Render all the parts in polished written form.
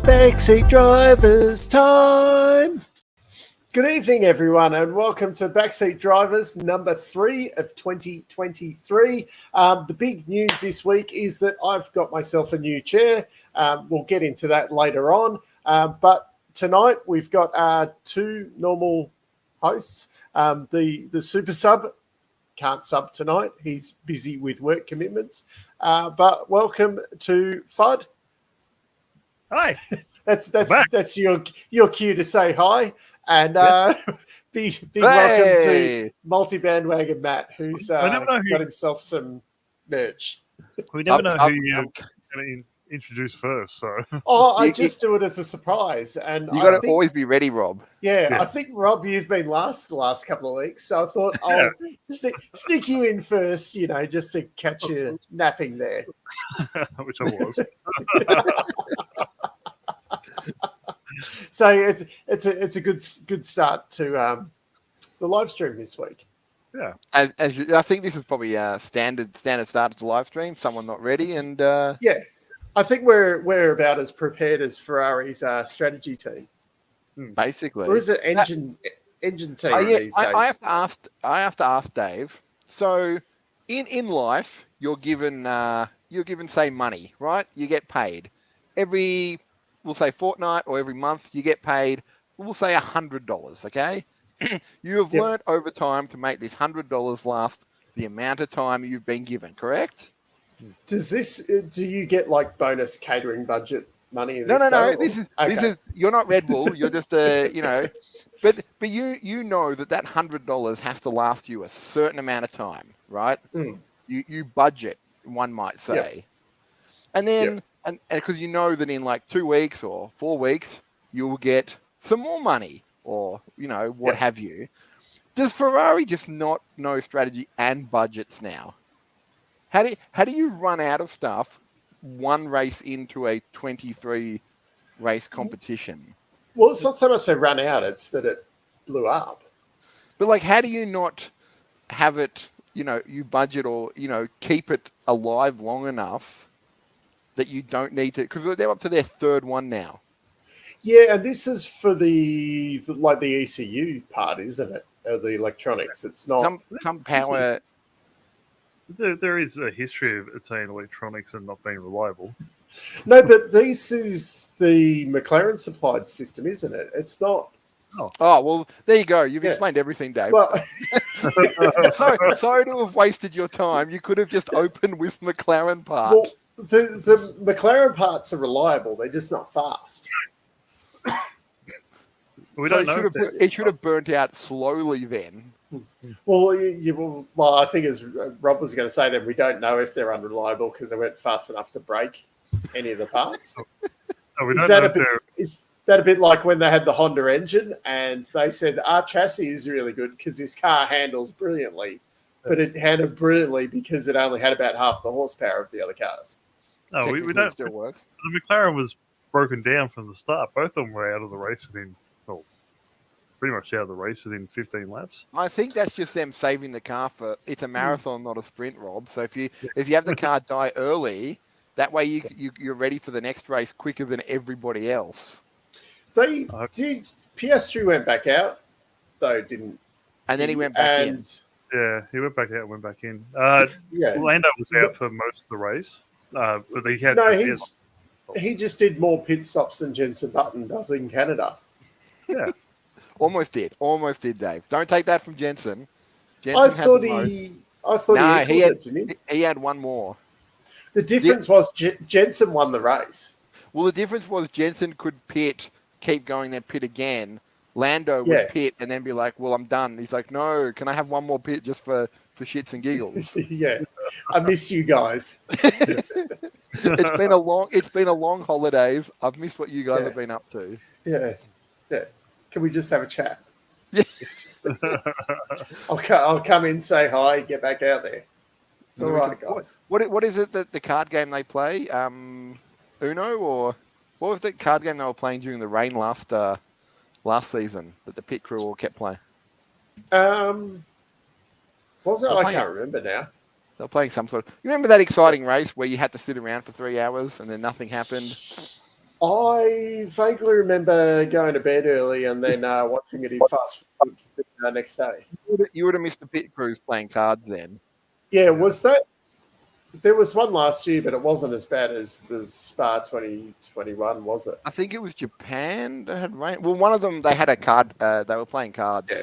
Backseat Drivers time. Good evening, everyone, and welcome to Backseat Drivers number 3 of 2023. The big news this week is that I've got myself a new chair. We'll get into that later on. But tonight we've got two normal hosts. The super sub can't sub tonight. He's busy with work commitments. But welcome to Fudd. Hi. That's your cue to say hi, and big welcome to multi-bandwagon Matt, who's got himself some merch. We never know who you're going to introduce first, so. I just do it as a surprise, and you got to always be ready, Rob. Yeah, yes. I think Rob, you've been the last couple of weeks, so I thought I'll sneak you in first, just to catch you napping there. Which I was. So it's a good start to the live stream this week. Yeah, as I think this is probably a standard start to the live stream. Someone not ready, and yeah, I think we're about as prepared as Ferrari's strategy team, basically. Or is it engine team these days? I have to ask Dave. So in life, you're given say money, right? You get paid every. We'll say fortnight or every month you get paid, we'll say $100, okay? You have learned over time to make this $100 last the amount of time you've been given, correct? Do you get like bonus catering budget money? No. This is you're not Red Bull. You're just but you know that $100 has to last you a certain amount of time, right? You budget, one might say, and then. And because you know that in like 2 weeks or 4 weeks, you'll get some more money or, what have you. Does Ferrari just not know strategy and budgets now? How do you run out of stuff one race into a 23 race competition? Well, it's not so much they run out, it's that it blew up. But how do you not have it, you budget or, keep it alive long enough that you don't need to, because they're up to their third one now. Yeah, and this is for the ECU part, isn't it? The electronics. It's not some power. There is a history of Italian electronics and not being reliable. No, but this is the McLaren supplied system, isn't it? It's not. Oh well, there you go. You've explained everything, Dave. Well, sorry to have wasted your time. You could have just opened with McLaren part. Well, the McLaren parts are reliable. They're just not fast. It should have burnt out slowly then. Well, I think as Rob was going to say, that we don't know if they're unreliable because they weren't fast enough to break any of the parts. Is that a bit like when they had the Honda engine and they said our chassis is really good because this car handles brilliantly, but it handled brilliantly because it only had about half the horsepower of the other cars. No, we don't. Still works. The McLaren was broken down from the start. Both of them were out of the race pretty much out of the race within 15 laps. I think that's just them saving the car for. It's a marathon, not a sprint, Rob. So if you have the car die early, that way you're ready for the next race quicker than everybody else. They did. Piastri went back out, though didn't. And then he went back in. Yeah, he went back out and went back in. Lando was out for most of the race. But he had he just did more pit stops than Jenson Button does in Canada. Yeah, almost did, Dave. Don't take that from Jenson. I thought he had one more. The difference was Jenson won the race. Well, the difference was Jenson could keep going, then pit again. Lando would pit and then be like, "Well, I'm done." He's like, "No, can I have one more pit just for shits and giggles?" Yeah, I miss you guys. It's been a long holidays. I've missed what you guys have been up to. Yeah. Can we just have a chat? Yes. I'll come in, say hi, get back out there. It's all right, guys. What is it that the card game they play? Uno, or what was the card game they were playing during the rain last season that the pit crew all kept playing? Was it? I can't remember now. They were playing some sort of... You remember that exciting race where you had to sit around for 3 hours and then nothing happened? I vaguely remember going to bed early and then watching it in fast forward the next day. You would have missed the pit crews playing cards then. Yeah, was that? There was one last year, but it wasn't as bad as the Spa 2021, was it? I think it was Japan that had rain. Well, one of them, they had a card. They were playing cards. Yeah.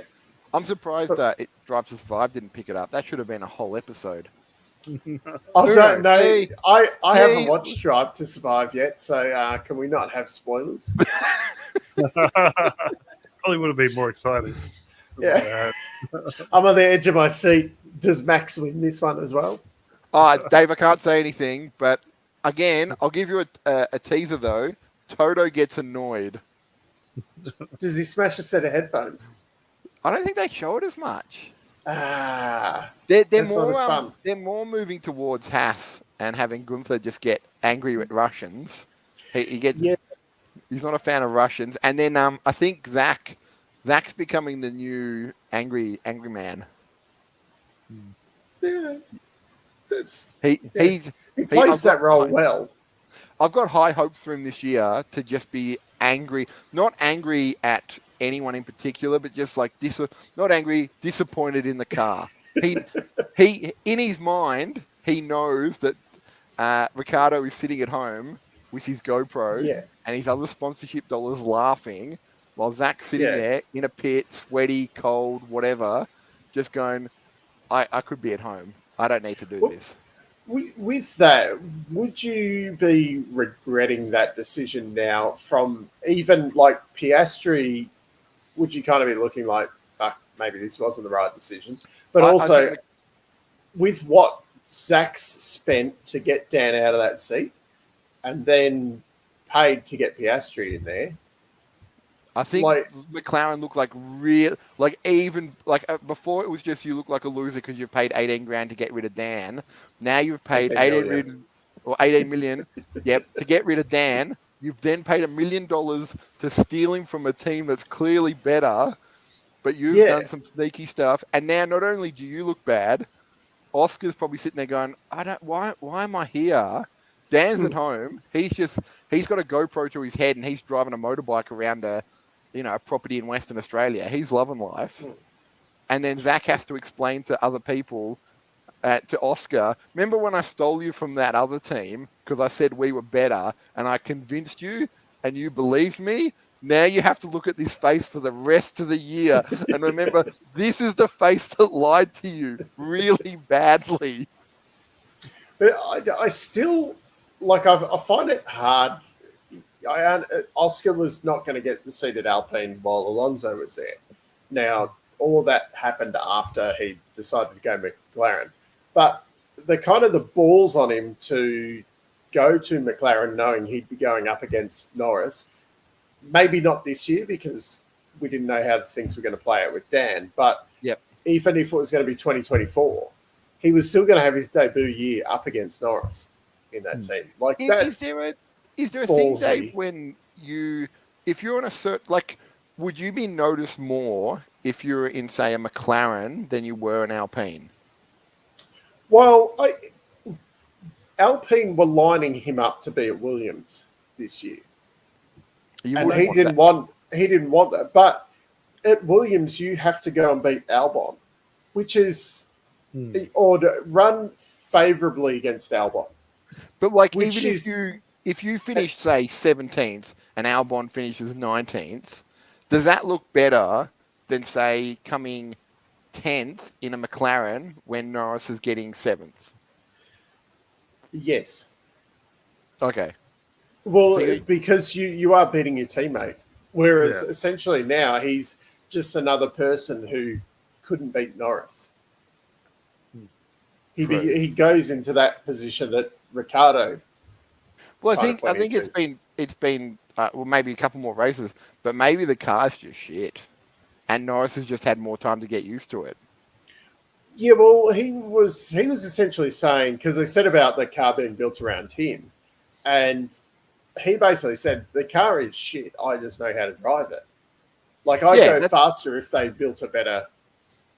I'm surprised Drive to Survive didn't pick it up. That should have been a whole episode. I don't know. I haven't watched Drive to Survive yet, so can we not have spoilers? Probably would have been more exciting. Yeah. I'm on the edge of my seat. Does Max win this one as well? Dave, I can't say anything, but again, I'll give you a teaser though. Toto gets annoyed. Does he smash a set of headphones? I don't think they show it as much. They're more fun. They're more moving towards Haas and having Gunther just get angry with Russians. He's not a fan of Russians, and then I think Zach's becoming the new angry man. Yeah. He plays that role well. I've got high hopes for him this year to just be angry, not angry at anyone in particular, but just like not angry, disappointed in the car. He in his mind, he knows that Ricciardo is sitting at home with his GoPro and his other sponsorship dollars laughing, while Zach's sitting there in a pit, sweaty, cold, whatever, just going, I could be at home. I don't need to do this. With that, would you be regretting that decision now from even like Piastri? Would you kind of be looking like, maybe this wasn't the right decision? But also, with what Zach's spent to get Dan out of that seat and then paid to get Piastri in there, I think McLaren looked like before it was just you look like a loser because you paid 18 grand to get rid of Dan. Now you've paid 18 million, to get rid of Dan. You've then paid $1 million to steal him from a team that's clearly better, but you've done some sneaky stuff. And now not only do you look bad, Oscar's probably sitting there going, why am I here? Dan's at home. He's got a GoPro to his head and he's driving a motorbike around a property in Western Australia. He's loving life. And then Zach has to explain to other people, to Oscar, remember when I stole you from that other team because I said we were better and I convinced you and you believed me? Now you have to look at this face for the rest of the year. And remember, this is the face that lied to you really badly. But I still, I find it hard. Oscar was not going to get the seat at Alpine while Alonso was there. Now, all of that happened after he decided to go McLaren. But the balls on him to go to McLaren knowing he'd be going up against Norris, maybe not this year because we didn't know how things were going to play out with Dan, but even if it was going to be 2024, he was still going to have his debut year up against Norris in that team. Is there a thing, Dave, when if you're on a certain, would you be noticed more if you're in, say, a McLaren than you were an Alpine? Well, Alpine were lining him up to be at Williams this year. And he didn't want that. But at Williams, you have to go and beat Albon, which is, or to run favourably against Albon. But if you finish, say, 17th and Albon finishes 19th, does that look better than, say, coming 10th in a McLaren when Norris is getting 7th? Yes. Okay. Well, because you are beating your teammate, whereas essentially now he's just another person who couldn't beat Norris. He goes into that position that Ricciardo. Well, I think it's been maybe a couple more races, but maybe the car's just shit, and Norris has just had more time to get used to it. Yeah, well, he was essentially saying, because they said about the car being built around him, and he basically said the car is shit. I just know how to drive it. I'd go faster if they built a better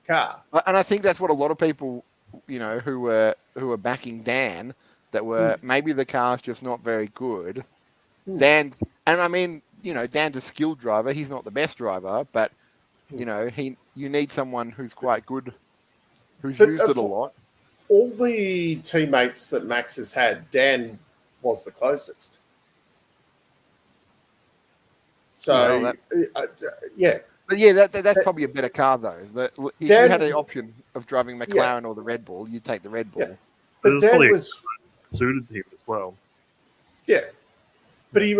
car. And I think that's what a lot of people, who were backing Dan, that were maybe the car's just not very good, Dan's, and I mean, Dan's a skilled driver. He's not the best driver, but you need someone who's quite good, who's used it a lot. All the teammates that Max has had, Dan was the closest. So, yeah. But yeah, that's probably a better car though. If you had the option of driving McLaren or the Red Bull, you'd take the Red Bull. Yeah. But Dan was suited him as well. Yeah, but he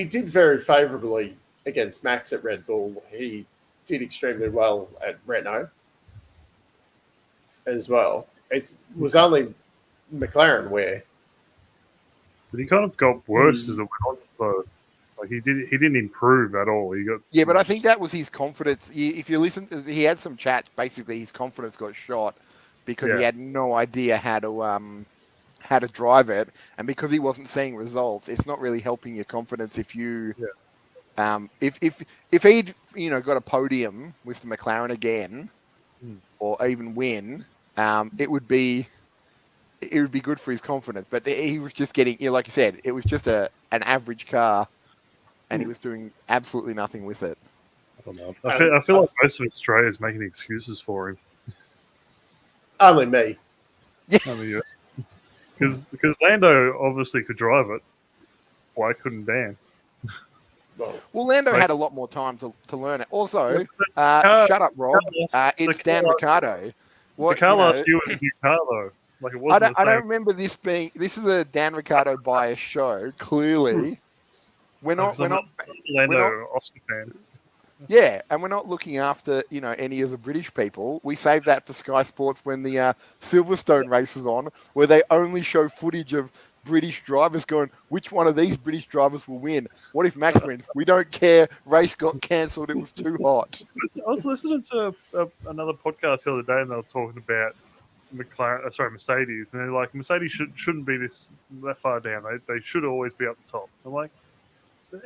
did very favourably against Max at Red Bull. He did extremely well at Renault as well. It was only McLaren where. But he kind of got worse as it went on. So, he didn't improve at all. But I think that was his confidence. If you listen, he had some chats. Basically, his confidence got shot because he had no idea how to drive it, and because he wasn't seeing results, it's not really helping your confidence. If you, if he'd got a podium with the McLaren again, or even win, it would be good for his confidence. But he was just getting, like you said, it was just an average car. And he was doing absolutely nothing with it. I don't know. I feel like most of Australia is making excuses for him. Only me. Because Lando obviously could drive it. Why couldn't Dan? Well, Lando had a lot more time to learn it. Also, shut up, Rob. It's Dan Ricciardo. The car last year was a new car, though. Like it wasn't I don't remember this being. This is a Dan Ricciardo bias show. Clearly. We're not Oscar fan. Yeah, and we're not looking after any of the British people. We save that for Sky Sports when the Silverstone race is on, where they only show footage of British drivers going, which one of these British drivers will win? What if Max wins? We don't care. Race got cancelled. It was too hot. I was listening to another podcast the other day, and they were talking about Mercedes, and they're like, Mercedes shouldn't be that far down. They should always be up the top. I'm like,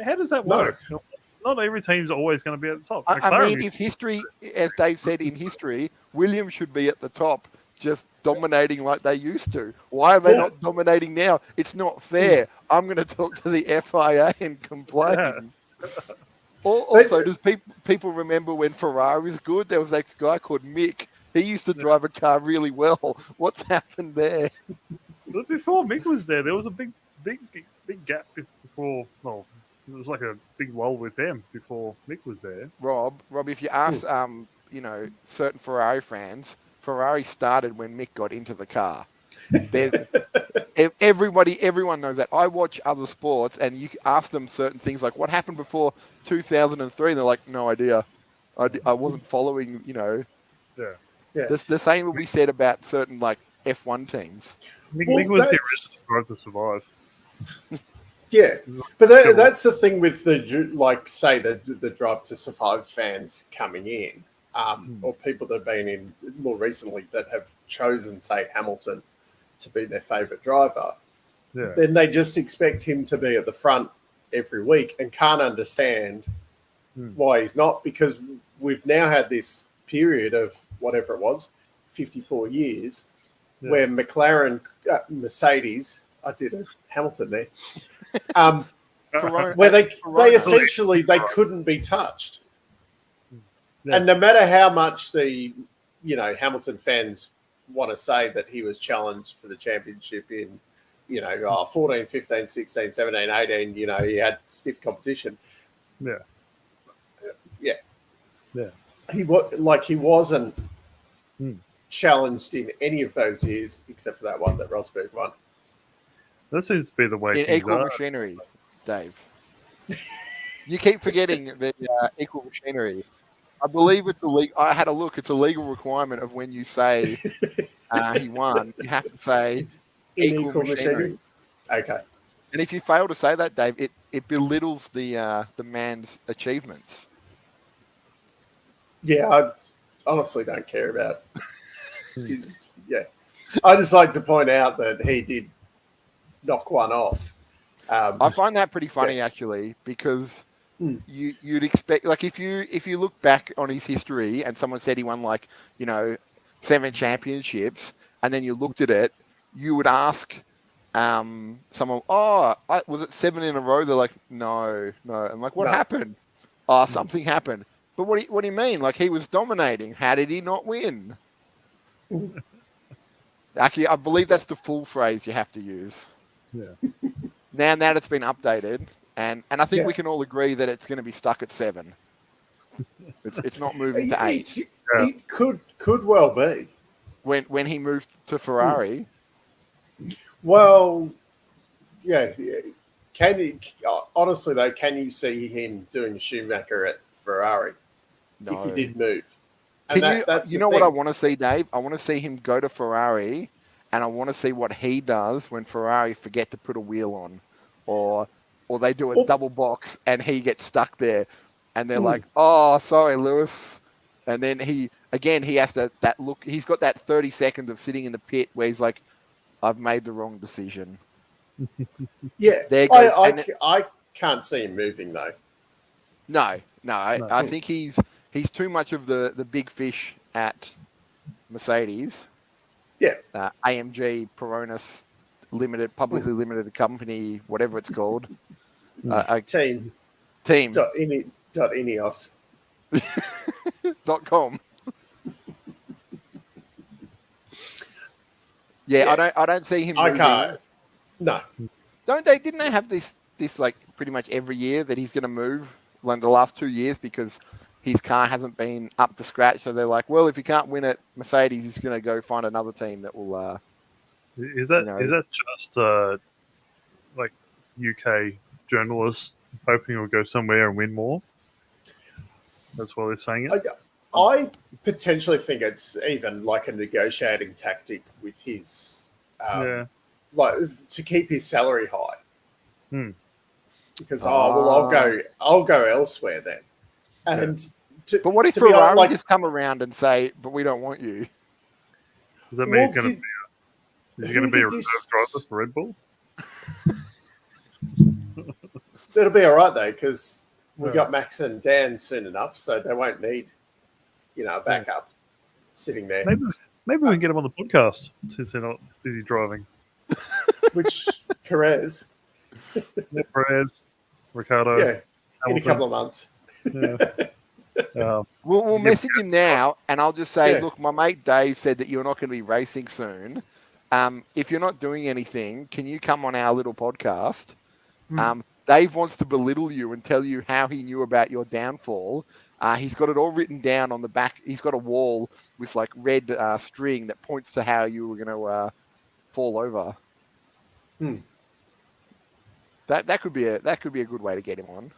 how does that work? No. Not every team's always going to be at the top. I mean, if history, as Dave said, in history, Williams should be at the top, just dominating like they used to. Why are they not dominating now? It's not fair. I'm going to talk to the FIA and complain. Yeah. Also, does people remember when Ferrari was good? There was that guy called Mick. He used to drive a car really well. What's happened there? But before Mick was there was a big gap before. Well, it was like a big lull with them before Mick was there. Rob, if you ask, certain Ferrari fans, Ferrari started when Mick got into the car. Everyone knows that. I watch other sports, and you ask them certain things like, "What happened before 2003?" And they're like, "No idea. I wasn't following." Yeah. The same will be said about certain F1 teams. Mick was the original drive to survive. Yeah, but that's the thing with the Drive to Survive fans coming in, or people that have been in more recently that have chosen, say, Hamilton to be their favourite driver. Yeah. Then they just expect him to be at the front every week and can't understand why he's not, because we've now had this period of whatever it was, 54 years, where Mercedes, I did a Hamilton there, where they essentially couldn't be touched. Yeah. And no matter how much the Hamilton fans want to say that he was challenged for the championship in 14, 15, 16, 17, 18, he had stiff competition. Yeah. He wasn't challenged in any of those years except for that one that Rosberg won. That seems to be the way in equal machinery, Dave. You keep forgetting the equal machinery. I believe it's illegal. I had a look. It's a legal requirement of when you say he won, you have to say equal machinery. Okay. And if you fail to say that, Dave, it belittles the man's achievements. Yeah, I honestly don't care about. I just like to point out that he did knock one off. I find that pretty funny actually, because you'd expect, if you look back on his history and someone said he won 7 championships, and then you looked at it, you would ask someone, was it 7 in a row? They're like, no. I'm like, what No. happened? Oh, something happened. But what do you mean? Like, he was dominating. How did he not win? Actually, I believe that's the full phrase you have to use. Yeah. Now that it's been updated, and I think we can all agree that it's going to be stuck at 7. It's not moving to 8. It could well be. When he moved to Ferrari. Well, yeah. Can you honestly though? Can you see him doing Schumacher at Ferrari No. if he did move? That's you know what I want to see, Dave? I want to see him go to Ferrari, and I want to see what he does when Ferrari forget to put a wheel on, or they do a double box and he gets stuck there, and they're like, "Oh, sorry, Lewis," and then he has that look. He's got that 30 seconds of sitting in the pit where he's like, "I've made the wrong decision." Yeah, I can't see him moving though. No. I think he's too much of the big fish at Mercedes. Yeah. AMG, Peronis, publicly limited company, whatever it's called. Team. Ineos. .com. Yeah, I don't see him moving. I can't. No. Didn't they have this like pretty much every year that he's going to move, like the last 2 years, because his car hasn't been up to scratch? So they're like, well, if he can't win at Mercedes, he's going to go find another team that will. Is that just like UK journalists hoping he'll go somewhere and win more? That's why they're saying it. I potentially think it's even like a negotiating tactic with his, like to keep his salary high. Because I'll go elsewhere then. And but what if Ferrari just come around and say, "But we don't want you"? Does that mean he's going to be a reserve driver for Red Bull? It'll be all right though, because we got Max and Dan soon enough, so they won't need, a backup sitting there. Maybe we can get him on the podcast since they're not busy driving. Which Perez? Perez, Ricardo. Yeah, in a couple of months. Yeah. We'll message him now, and I'll just say, look, my mate Dave said that you're not going to be racing soon. If you're not doing anything, can you come on our little podcast? Dave wants to belittle you and tell you how he knew about your downfall. He's got it all written down on the back. He's got a wall with like red string that points to how you were going to fall over. That could be a good way to get him on.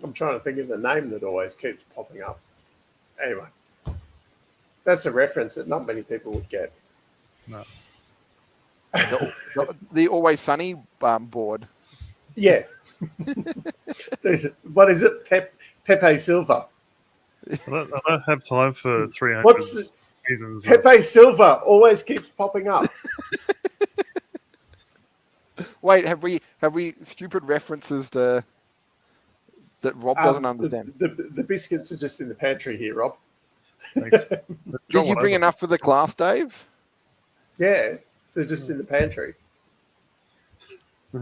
I'm trying to think of the name that always keeps popping up. Anyway, that's a reference that not many people would get. No. The Always Sunny board. Yeah. What is it? Pepe Silva. I don't have time for 300 seasons. Pepe Silva always keeps popping up. Wait, have we stupid references to that Rob doesn't understand? The biscuits are just in the pantry here, Rob. Thanks. Did you bring enough for the class, Dave? Yeah, they're just in the pantry.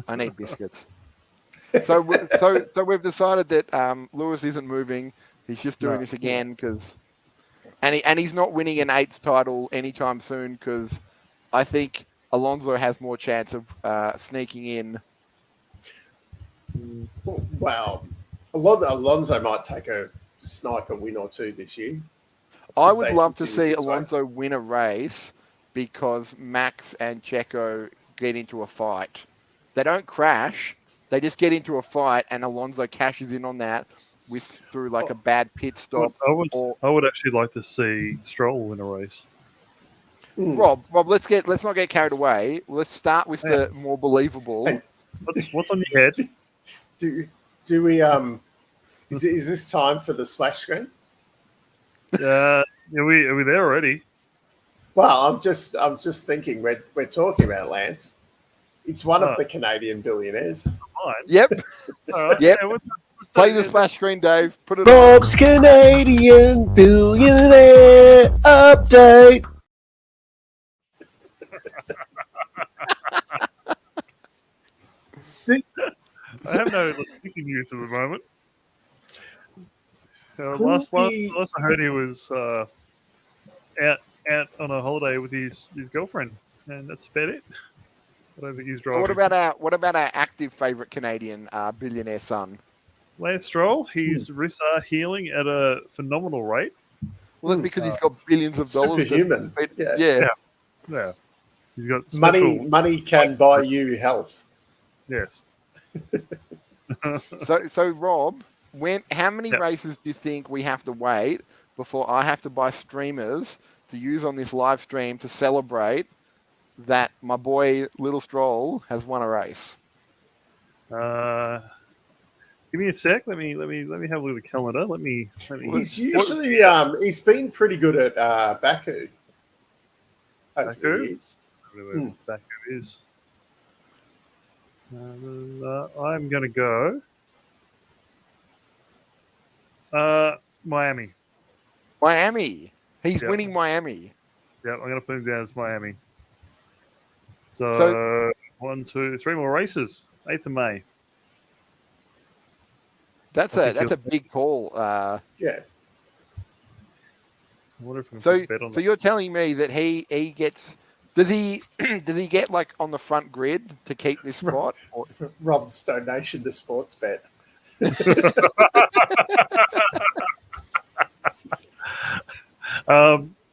I need biscuits. So we've decided that Lewis isn't moving. He's just doing this again and he's not winning an 8th title anytime soon, because I think Alonso has more chance of sneaking in. Wow. Alonso might take a sniper win or two this year. I would love to see Alonso win a race because Max and Checo get into a fight. They don't crash. They just get into a fight, and Alonso cashes in on that through like a bad pit stop. I would actually like to see Stroll win a race. Rob, let's not get carried away. Let's start with the more believable. Hey, what's on your head? Do we is this time for the splash screen? Are we there already? Well, I'm just thinking we're talking about Lance. It's one of the Canadian billionaires. Fine. Yep. All right. Yep. Yeah, Play the splash screen, Dave. Put it Bob's on. Canadian billionaire update. I have no sticky news at the moment. Last I heard, he was out on a holiday with his girlfriend, and that's about it. I don't think he's driving. So what about our active favourite Canadian billionaire son? Lance Stroll, his wrists are healing at a phenomenal rate. Well, that's because he's got billions of dollars. Superhuman. Yeah. He's got money can buy you health. Yes. So Rob, how many races do you think we have to wait before I have to buy streamers to use on this live stream to celebrate that my boy Little Stroll has won a race? Give me a sec. Let me have a look at the calendar. He's usually he's been pretty good at Baku. Baku is. I'm going to go Miami. Miami. He's winning Miami. Yeah, I'm going to put him down as Miami. So 1, 2, 3 more races. 8th of May. That's a big call. Yeah. I wonder if so you're telling me that he gets. Does he get like on the front grid to keep this spot? Rob's donation to Sportsbet.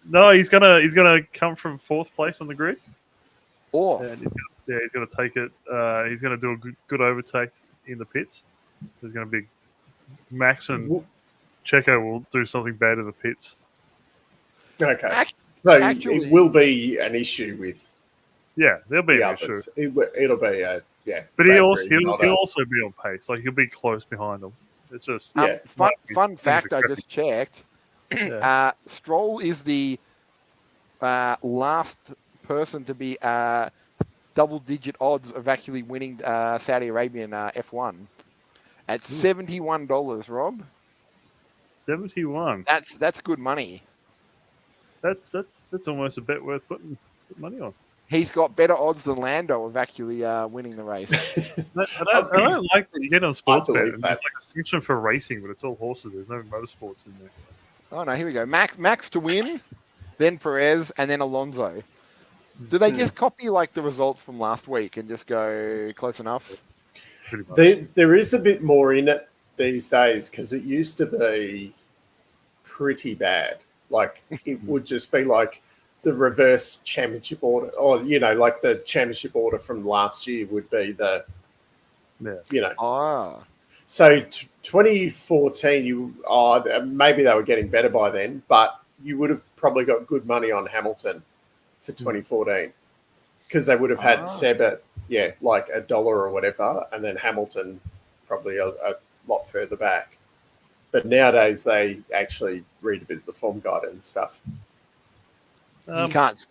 No, he's gonna come from 4th place on the grid. And he's gonna take it. He's gonna do a good overtake in the pits. There's gonna be Max and Checo will do something bad in the pits. Okay. So it will be an issue with. Yeah, there'll be an others. issue. It'll be a But he'll also be on pace. Like he'll be close behind them. It's just fun fact. I just checked. Stroll is the last person to be double-digit odds of actually winning Saudi Arabian F1 at $71. Rob, 71. That's good money. That's almost a bet worth putting money on. He's got better odds than Lando of actually winning the race. I don't like that you get on sports bet. It's like a section for racing, but it's all horses. There's no motorsports in there. Oh no, here we go. Max to win, then Perez, and then Alonso. Do they just copy like the results from last week and just go close enough? There is a bit more in it these days because it used to be pretty bad. Like it would just be like the reverse championship order, or like the championship order from last year would be the, So 2014, maybe they were getting better by then, but you would have probably got good money on Hamilton for 2014 because they would have had Seb at like $1 or whatever, and then Hamilton probably a lot further back. But nowadays they actually read a bit of the form guide and stuff. You can't.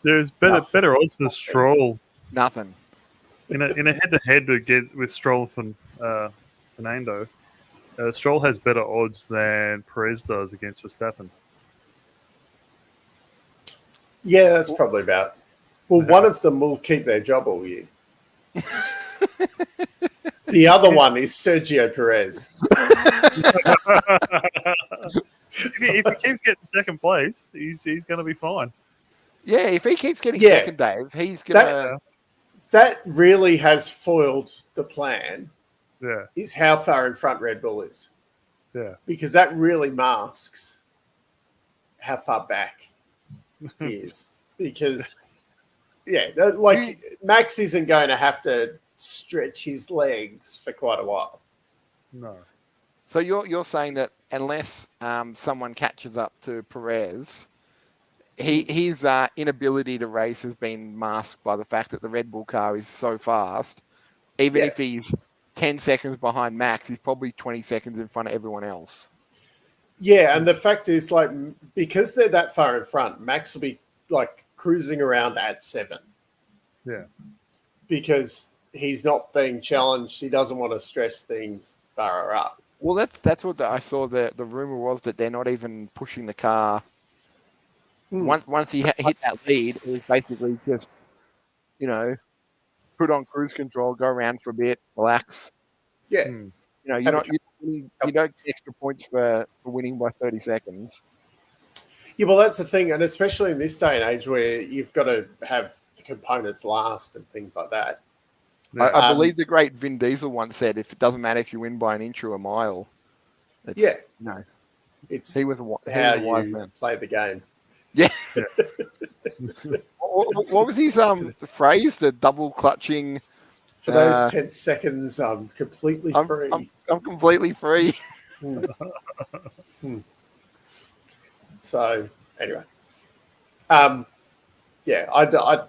There's better odds for Stroll. Nothing. In a head-to-head to get with Stroll and Fernando, Stroll has better odds than Perez does against Verstappen. Yeah, that's probably about. Well, one of them will keep their job all year. The other one is Sergio Perez. If he keeps getting second place, he's going to be fine. Yeah, if he keeps getting second, Dave, he's going to... That really has foiled the plan. Yeah. Is how far in front Red Bull is. Yeah. Because that really masks how far back he is. Because, Max isn't going to have to stretch his legs for quite a while. No. So you're saying that unless someone catches up to Perez, his inability to race has been masked by the fact that the Red Bull car is so fast. Even if he's 10 seconds behind Max, he's probably 20 seconds in front of everyone else. Yeah, and the fact is, like, because they're that far in front, Max will be, like, cruising around at 7. Yeah. Because he's not being challenged. He doesn't want to stress things far up. Well, that's what I saw. The rumor was that they're not even pushing the car. Once he hit that lead, it was basically just, put on cruise control, go around for a bit, relax. Yeah. You know, Have a you don't get extra points for winning by 30 seconds. Yeah, well, that's the thing, and especially in this day and age where you've got to have the components last and things like that. Yeah. I believe the great Vin Diesel once said, "If it doesn't matter if you win by an inch or a mile, it's, Yeah. no, It's he was how a wise you man." play the game. Yeah. Yeah. What was his phrase? The double clutching. For those 10 seconds, I'm completely free. I'm completely free. So, anyway. Yeah, I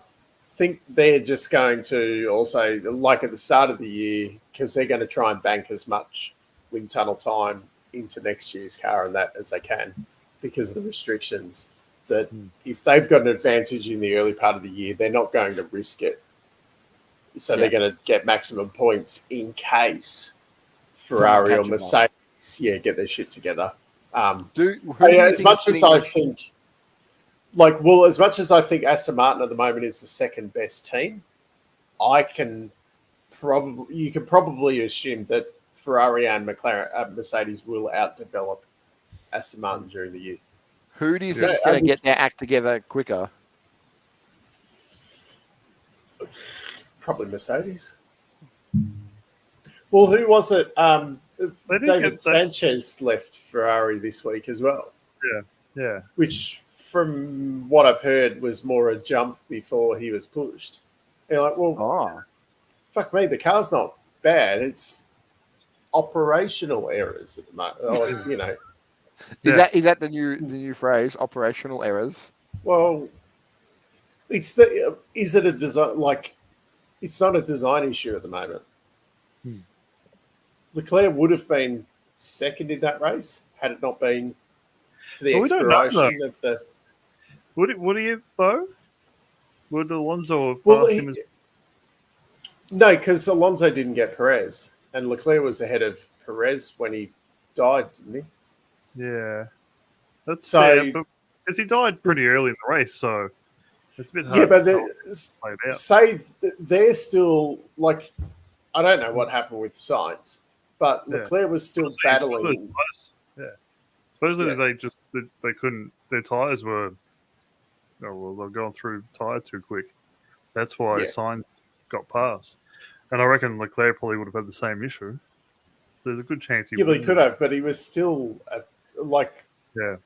think they're just going to also, like at the start of the year, because they're going to try and bank as much wind tunnel time into next year's car and that as they can because of the restrictions, that if they've got an advantage in the early part of the year, they're not going to risk it. So they're going to get maximum points in case Ferrari or Mercedes, get their shit together. As much as I think Aston Martin at the moment is the second best team, you can probably assume that Ferrari and Mercedes will outdevelop Aston Martin during the year. Who do you think is going to get their act together quicker? Probably Mercedes. Well, who was it? David Sanchez left Ferrari this week as well. Yeah. Which, from what I've heard, was more a jump before he was pushed. You're like, well, fuck me, the car's not bad. It's operational errors at the moment. Or, Is that the new phrase? Operational errors. Well, is it a design? Like, it's not a design issue at the moment. Leclerc would have been second in that race had it not been for the expiration of the. Would he have though? Would Alonso have Well, passed him? No, because Alonso didn't get Perez, and Leclerc was ahead of Perez when he died, didn't he? Yeah, that's so. Because he died pretty early in the race, so it's a bit hard. Yeah, but say they're still like, I don't know what happened with Sainz, but Leclerc was still battling. Supposedly they couldn't. Their tires were. Oh well, they're going through tire too quick. That's why Sainz got past, and I reckon Leclerc probably would have had the same issue. So there's a good chance he. Yeah, but he could have, but he was still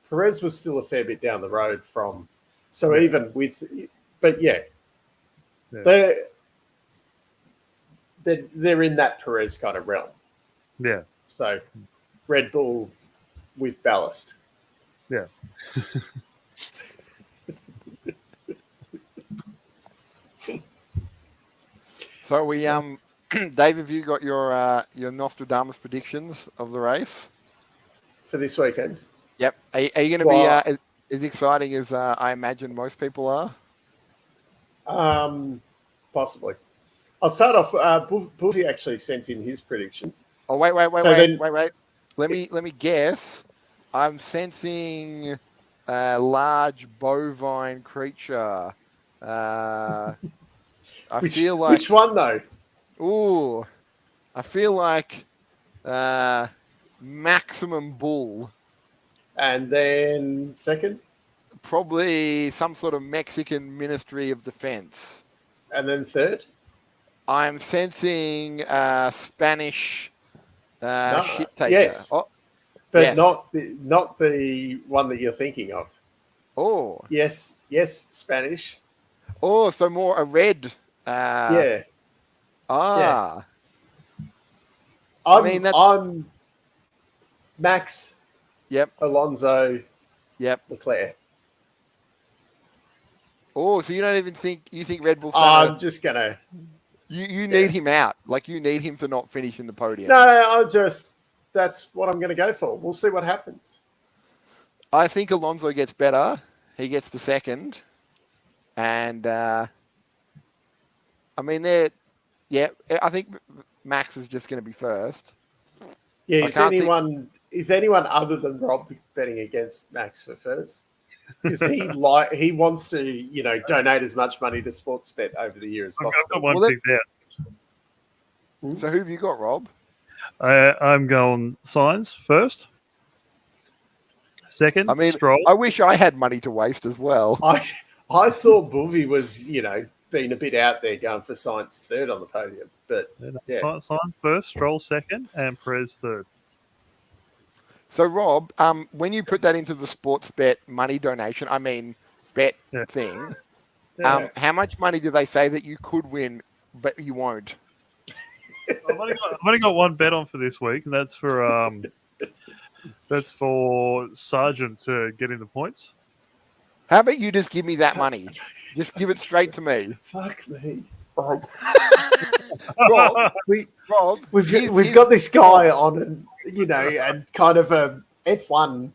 Perez was still a fair bit down the road from. So even with, but they're in that Perez kind of realm. Yeah. So Red Bull with ballast. Yeah. So we Dave, have you got your Nostradamus predictions of the race for this weekend? Yep. Are you going to be as exciting as I imagine most people are? Possibly. I'll start off. Buffy actually sent in his predictions. Oh wait. Let me guess. I'm sensing a large bovine creature. Feel like which one though? Ooh, I feel like maximum bull. And then second? Probably some sort of Mexican Ministry of Defense. And then third? I'm sensing Spanish shit taker. Yes. But not the one that you're thinking of. Oh. Yes, Spanish. Oh, so more a red. Yeah. Ah. Yeah. I'm Max. Yep. Alonso. Yep. Leclerc. Oh, so you don't even think Red Bull's I'm just gonna. You need him out. Like you need him to not finish in the podium. No, that's what I'm gonna go for. We'll see what happens. I think Alonso gets better. He gets to second. And I think Max is just going to be first. Yeah, is anyone other than Rob betting against Max for first? Because he wants to, donate as much money to Sportsbet over the year as possible. I've got one picked out. So who have you got, Rob? I'm going Sainz first. Second, I mean, Stroll. I wish I had money to waste as well. I thought Boovy was, being a bit out there going for Sainz third on the podium. But yeah. Sainz first, Stroll second, and Perez third. So, Rob, when you put that into the sports bet money donation, thing, how much money do they say that you could win, but you won't? I've only got one bet on for this week, and that's for Sargent to get in the points. How about you just give me that money? Just give it straight to me. Fuck me. Rob, We've here's got this guy on, and kind of a F1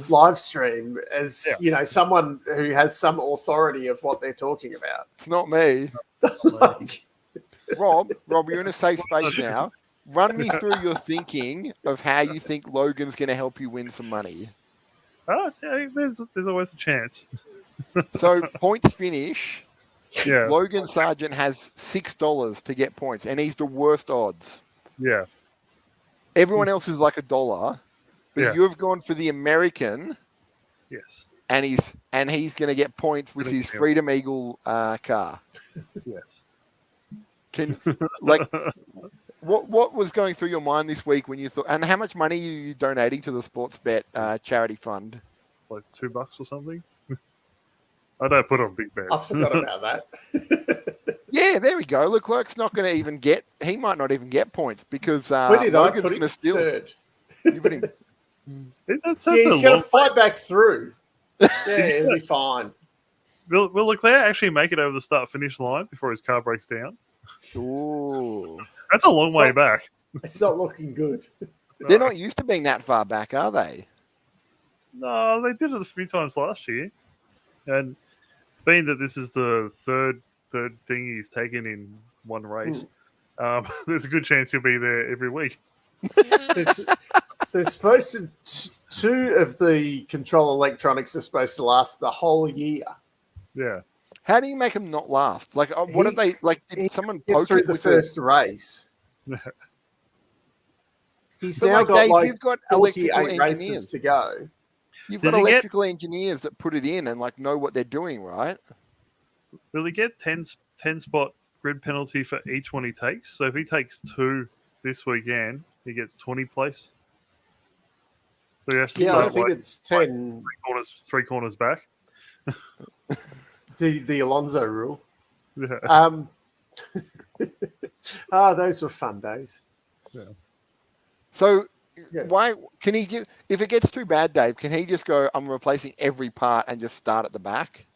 live stream as, someone who has some authority of what they're talking about. It's not me. Rob, you're in a safe space now. Run me through your thinking of how you think Logan's going to help you win some money. There's always a chance. So points finish. Yeah. Logan Sargent has $6 to get points, and he's the worst odds. Yeah. Everyone else is like $1, but you have gone for the American. Yes. And he's going to get points with his Freedom Eagle car. Yes. What was going through your mind this week when you thought? And how much money are you donating to the Sports Bet charity fund? Like $2 or something. I don't put on big bets. I forgot about that. Yeah, there we go. Leclerc's not going to even get. He might not even get points because Where did Logan's I put him? steal. Third. You put him. He's going to fight back through. Yeah, he'll be fine. Will Leclerc actually make it over the start-finish line before his car breaks down? Ooh. That's a long way back. It's not looking good. They're not used to being that far back, are they? No, they did it a few times last year. And being that this is the third thing he's taken in one race, there's a good chance he'll be there every week. There's supposed to two of the control electronics are supposed to last the whole year. Yeah. How do you make them not last? Like, what have they like? Did someone poke through it the with first race? He's But now got you've got 48 races to go. You've got electrical engineers that put it in and know what they're doing, right? Will he get 10 spot grid penalty for each one he takes? So if he takes 2 this weekend, he gets 20 place. So he has to start I think it's 10. Three corners back. The Alonso rule. Yeah. Those were fun days. Yeah. So why can he get? If it gets too bad, Dave, can he just go? I'm replacing every part and just start at the back,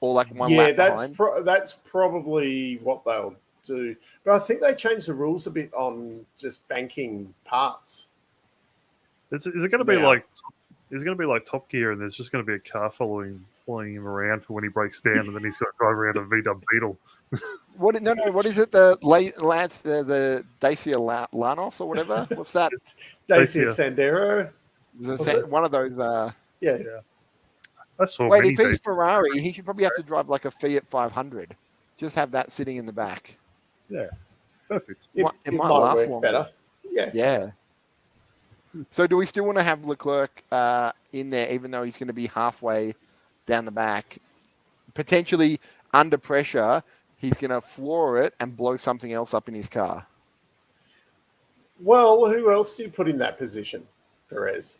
or one lap behind? That's probably what they'll do. But I think they changed the rules a bit on just banking parts. Is it going to be like? Is it going to be like Top Gear, and there's just going to be a car following him around for when he breaks down, and then he's got to drive around a VW Beetle? What? No. What is it? The Dacia Lanos or whatever? What's that? Dacia Sandero. One of those. Yeah. Wait, if he's Ferrari, he should probably have to drive like a Fiat 500. Just have that sitting in the back. Yeah. Perfect. It might last longer. Better. Yeah. Yeah. So do we still want to have Leclerc in there, even though he's going to be halfway down the back? Potentially under pressure, he's going to floor it and blow something else up in his car. Well, who else do you put in that position? Perez.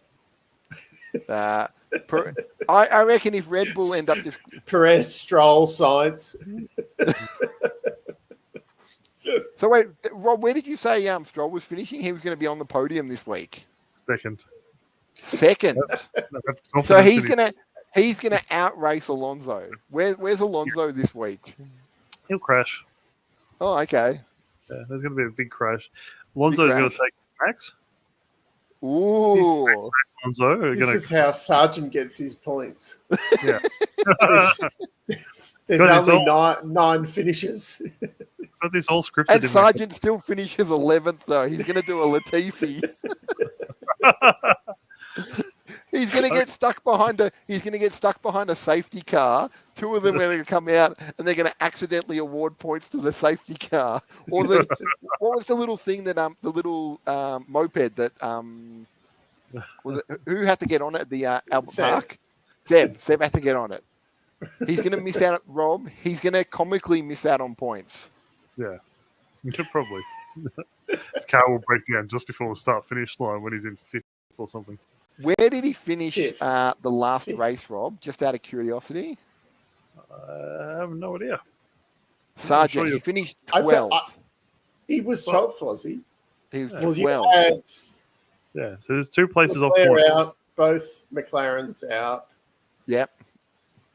I reckon if Red Bull end up just... Perez, Stroll, Sainz. So wait, Rob, where did you say Stroll was finishing? He was going to be on the podium this week. Second. So he's gonna outrace Alonso. Where's Alonso this week? He'll crash. Oh, okay. Yeah, there's going to be a big crash. Alonso's going to take Max. Ooh. This is how Sargent gets his points. Yeah. There's only 9 finishes. Got this all scripted. And Sargent still finishes 11th, though. He's going to do a Latifi. He's going to get stuck behind a safety car. Two of them are going to come out, and they're going to accidentally award points to the safety car. Or what was the little thing that the little moped that who had to get on it at the Albert Park? Seb had to get on it. He's going to miss out, Rob. He's going to comically miss out on points. Yeah, probably. His car will break down just before the start-finish line when he's in fifth or something. Where did he finish the last race, Rob? Just out of curiosity. I have no idea. Sergeant, he finished 12th. He was 12th, was he? He was 12th. Yeah, so there's two places off point. point. Out, both McLaren's out. Yep.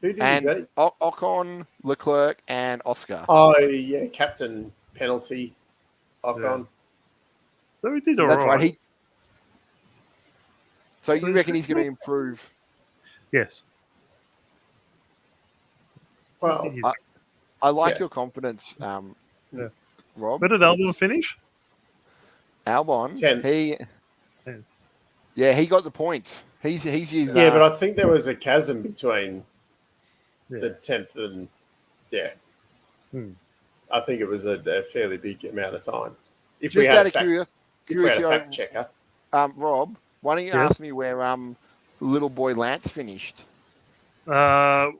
Who did he beat? Ocon, Leclerc, and Oscar. Oh, yeah, captain penalty. Ocon. Yeah. So he did all right. That's right. So you reckon he's going to improve? Yes. Well, I like your confidence, Rob. Where did Albon finish? Albon, 10th. He got the points. He's his. But I think there was a chasm between the 10th and I think it was a fairly big amount of time. If we had a fact checker, Rob, why don't you ask me where little boy Lance finished? Where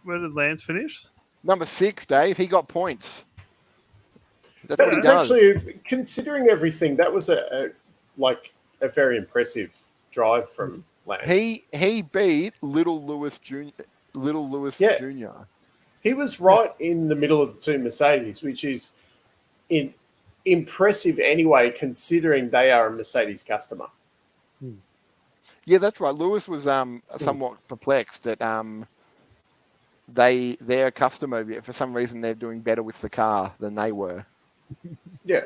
did Lance finish? Number 6, Dave. He got points. That's what he does. Actually, considering everything, that was a very impressive drive from Lance. He beat Little Lewis Jr. He was right in the middle of the two Mercedes, which is impressive anyway, considering they are a Mercedes customer. Yeah, that's right. Lewis was somewhat perplexed that their customer, for some reason, they're doing better with the car than they were. Yeah.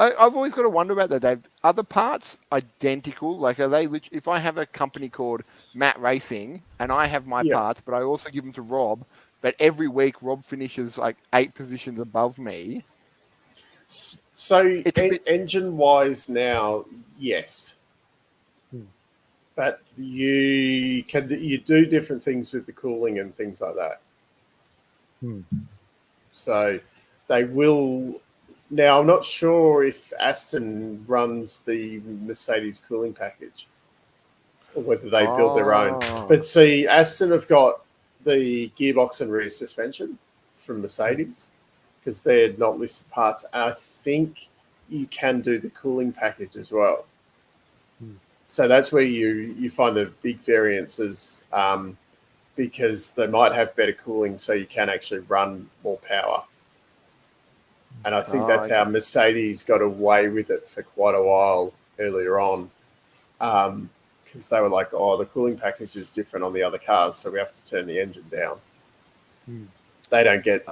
I've always got to wonder about that, Dave. Are the parts identical? Like, are they? If I have a company called Matt Racing and I have my parts, but I also give them to Rob, but every week Rob finishes like 8 positions above me. So engine-wise now, yes. But you do different things with the cooling and things like that. So they will. Now, I'm not sure if Aston runs the Mercedes cooling package or whether they build their own. But see, Aston have got the gearbox and rear suspension from Mercedes because they're not listed parts. And I think you can do the cooling package as well. So that's where you find the big variances because they might have better cooling so you can actually run more power. And I think that's how Mercedes got away with it for quite a while earlier on because they were like, the cooling package is different on the other cars, so we have to turn the engine down. They don't get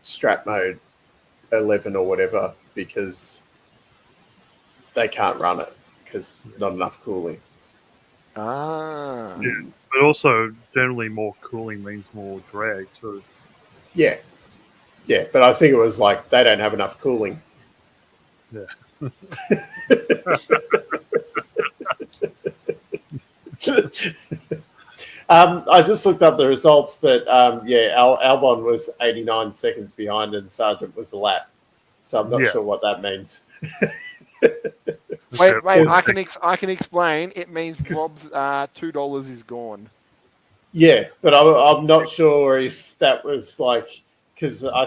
strap mode 11 or whatever because they can't run it because not enough cooling. Yeah, but also generally more cooling means more drag too. Yeah. Yeah, but I think it was like they don't have enough cooling. Yeah. I just looked up the results, but Albon was 89 seconds behind and Sargent was a lap. So I'm not sure what that means. Wait, I can explain. It means Rob's $2 is gone. Yeah, but I'm not sure if that was like... Because I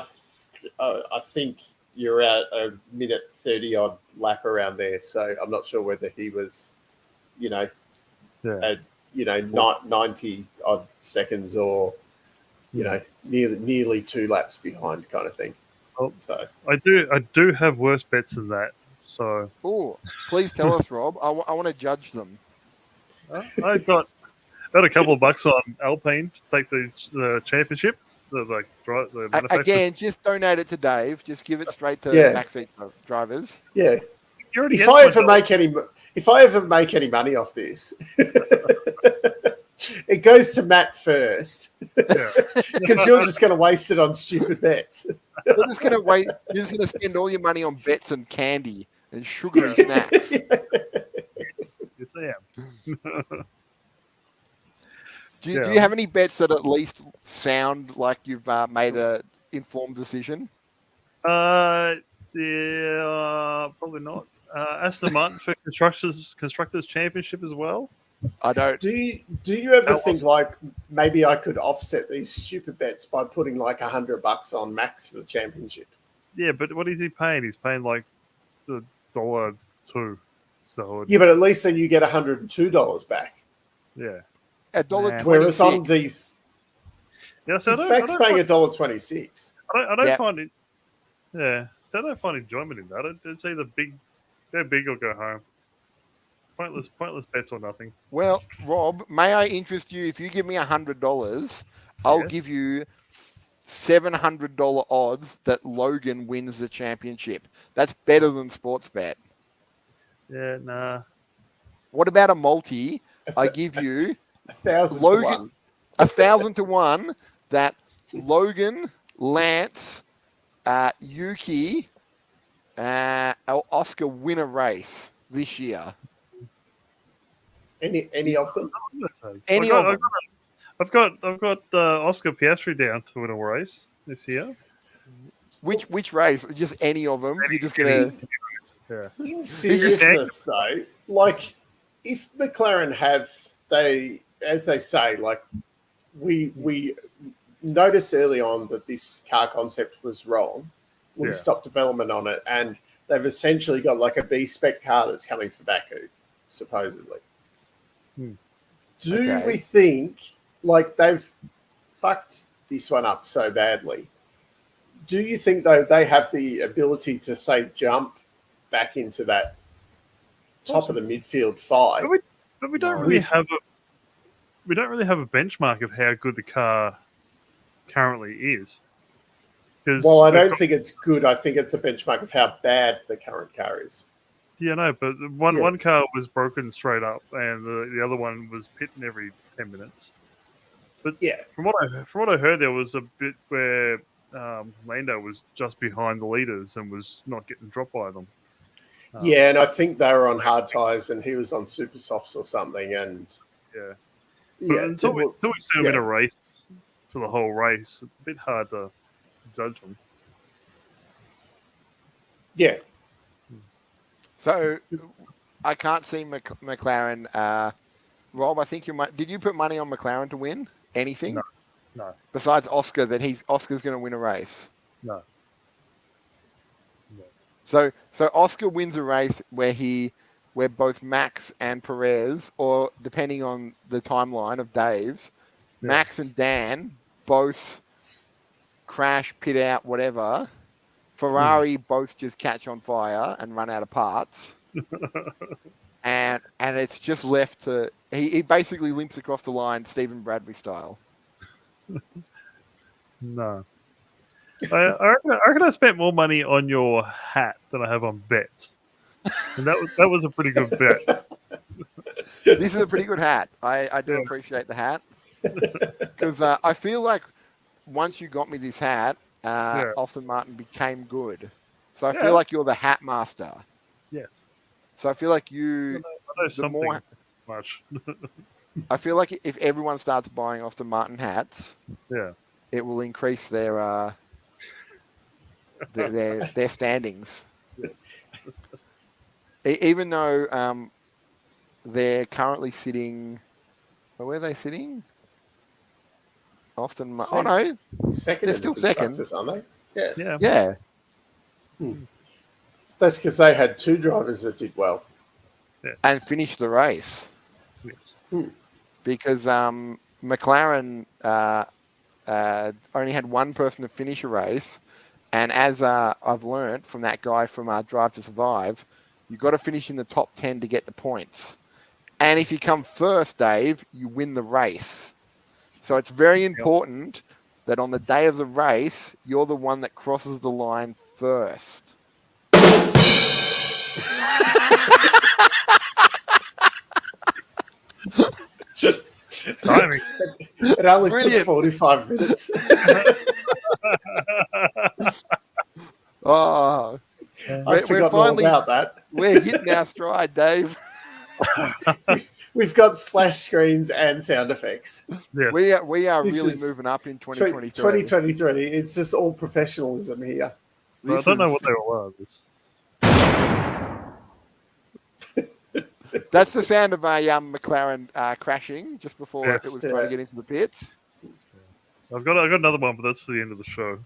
think you're at a minute 30 odd lap around there, so I'm not sure whether he was, at 90 odd seconds or, nearly 2 laps behind, kind of thing. So I do have worse bets than that. So please tell us, Rob. I want to judge them. I got a couple of bucks on Alpine to take the championship. Again, just donate it to Dave. Just give it straight to backseat drivers. Yeah. If I ever make any money off this, it goes to Matt first because you're just going to waste it on stupid bets. You're just going to spend all your money on bets and candy and sugary snacks. I am. Do you have any bets that at least sound like you've made a informed decision? Yeah, probably not. Aston Martin for constructors championship as well. I don't. Do you ever think like maybe I could offset these stupid bets by putting like $100 on Max for the championship? Yeah, but what is he paying? He's paying like $1.02. So Yeah, but at least then you get $102 back. yeah, $1.26. Whereas on these, so Max paying $1.26. I don't find it. Yeah, so I don't find enjoyment in that. It's either go big or go home. Pointless bets or nothing. Well, Rob, may I interest you? If you give me $100, I'll give you $700 odds that Logan wins the championship. That's better than Sportsbet. Yeah, nah. What about a multi? I give you 1,000 to 1. 1,000 to 1 that Logan, Lance, Yuki, Oscar win a race this year. Any of them? Any of them? I've got Oscar Piastri down to win a race this year. Which race? Just any of them? You're just gonna. Yeah. In seriousness, though, like if McLaren as they say, like we noticed early on that this car concept was wrong. We stopped development on it, and they've essentially got like a B-spec car that's coming for Baku, supposedly. Do we think, like they've fucked this one up so badly, do you think, though, they have the ability to, say, jump back into that top of the midfield fight? But we don't really have a benchmark of how good the car currently is. Well, I don't think it's good. I think it's a benchmark of how bad the current car is. Yeah, no, but one car was broken straight up, and the other one was pitting every 10 minutes. But from what I heard, there was a bit where Lando was just behind the leaders and was not getting dropped by them. And I think they were on hard tyres, and he was on super softs or something. And until we see him in a race for the whole race, it's a bit hard to judge them. Yeah. So I can't see McLaren. Rob, I think did you put money on McLaren to win anything? No. Besides Oscar, that Oscar's going to win a race. No. So Oscar wins a race where both Max and Perez, or depending on the timeline of Dave's, Max and Dan both crash, pit out, whatever. Ferrari both just catch on fire and run out of parts. and it's just left to... He basically limps across the line Stephen Bradbury style. No. I reckon I spent more money on your hat than I have on bets. And that was a pretty good bet. This is a pretty good hat. I do appreciate the hat. Because I feel like once you got me this hat, Aston Martin became good. So I feel like you're the hat master. Yes. So I feel like you... I know something much. I feel like if everyone starts buying Aston Martin hats, it will increase their standings. Even though they're currently sitting... Where are they sitting? Aston Martin. Oh, no. Second in the constructors, aren't they? Yeah. That's because they had two drivers that did well. And finished the race. Yes. Because McLaren only had one person to finish a race. And as I've learned from that guy from Drive to Survive, you've got to finish in the top 10 to get the points. And if you come first, Dave, you win the race. So it's very important that on the day of the race, you're the one that crosses the line first. Timing. It only took 45 minutes. Oh, I forgot all about that. We're hitting our stride, Dave. We've got splash screens and sound effects. Yes. We are This really is moving up in 2023. 2023. It's just all professionalism here. I don't know what they all are. That's the sound of a McLaren crashing just before Yes. it was trying to get into the pits. I've got another one, but that's for the end of the show.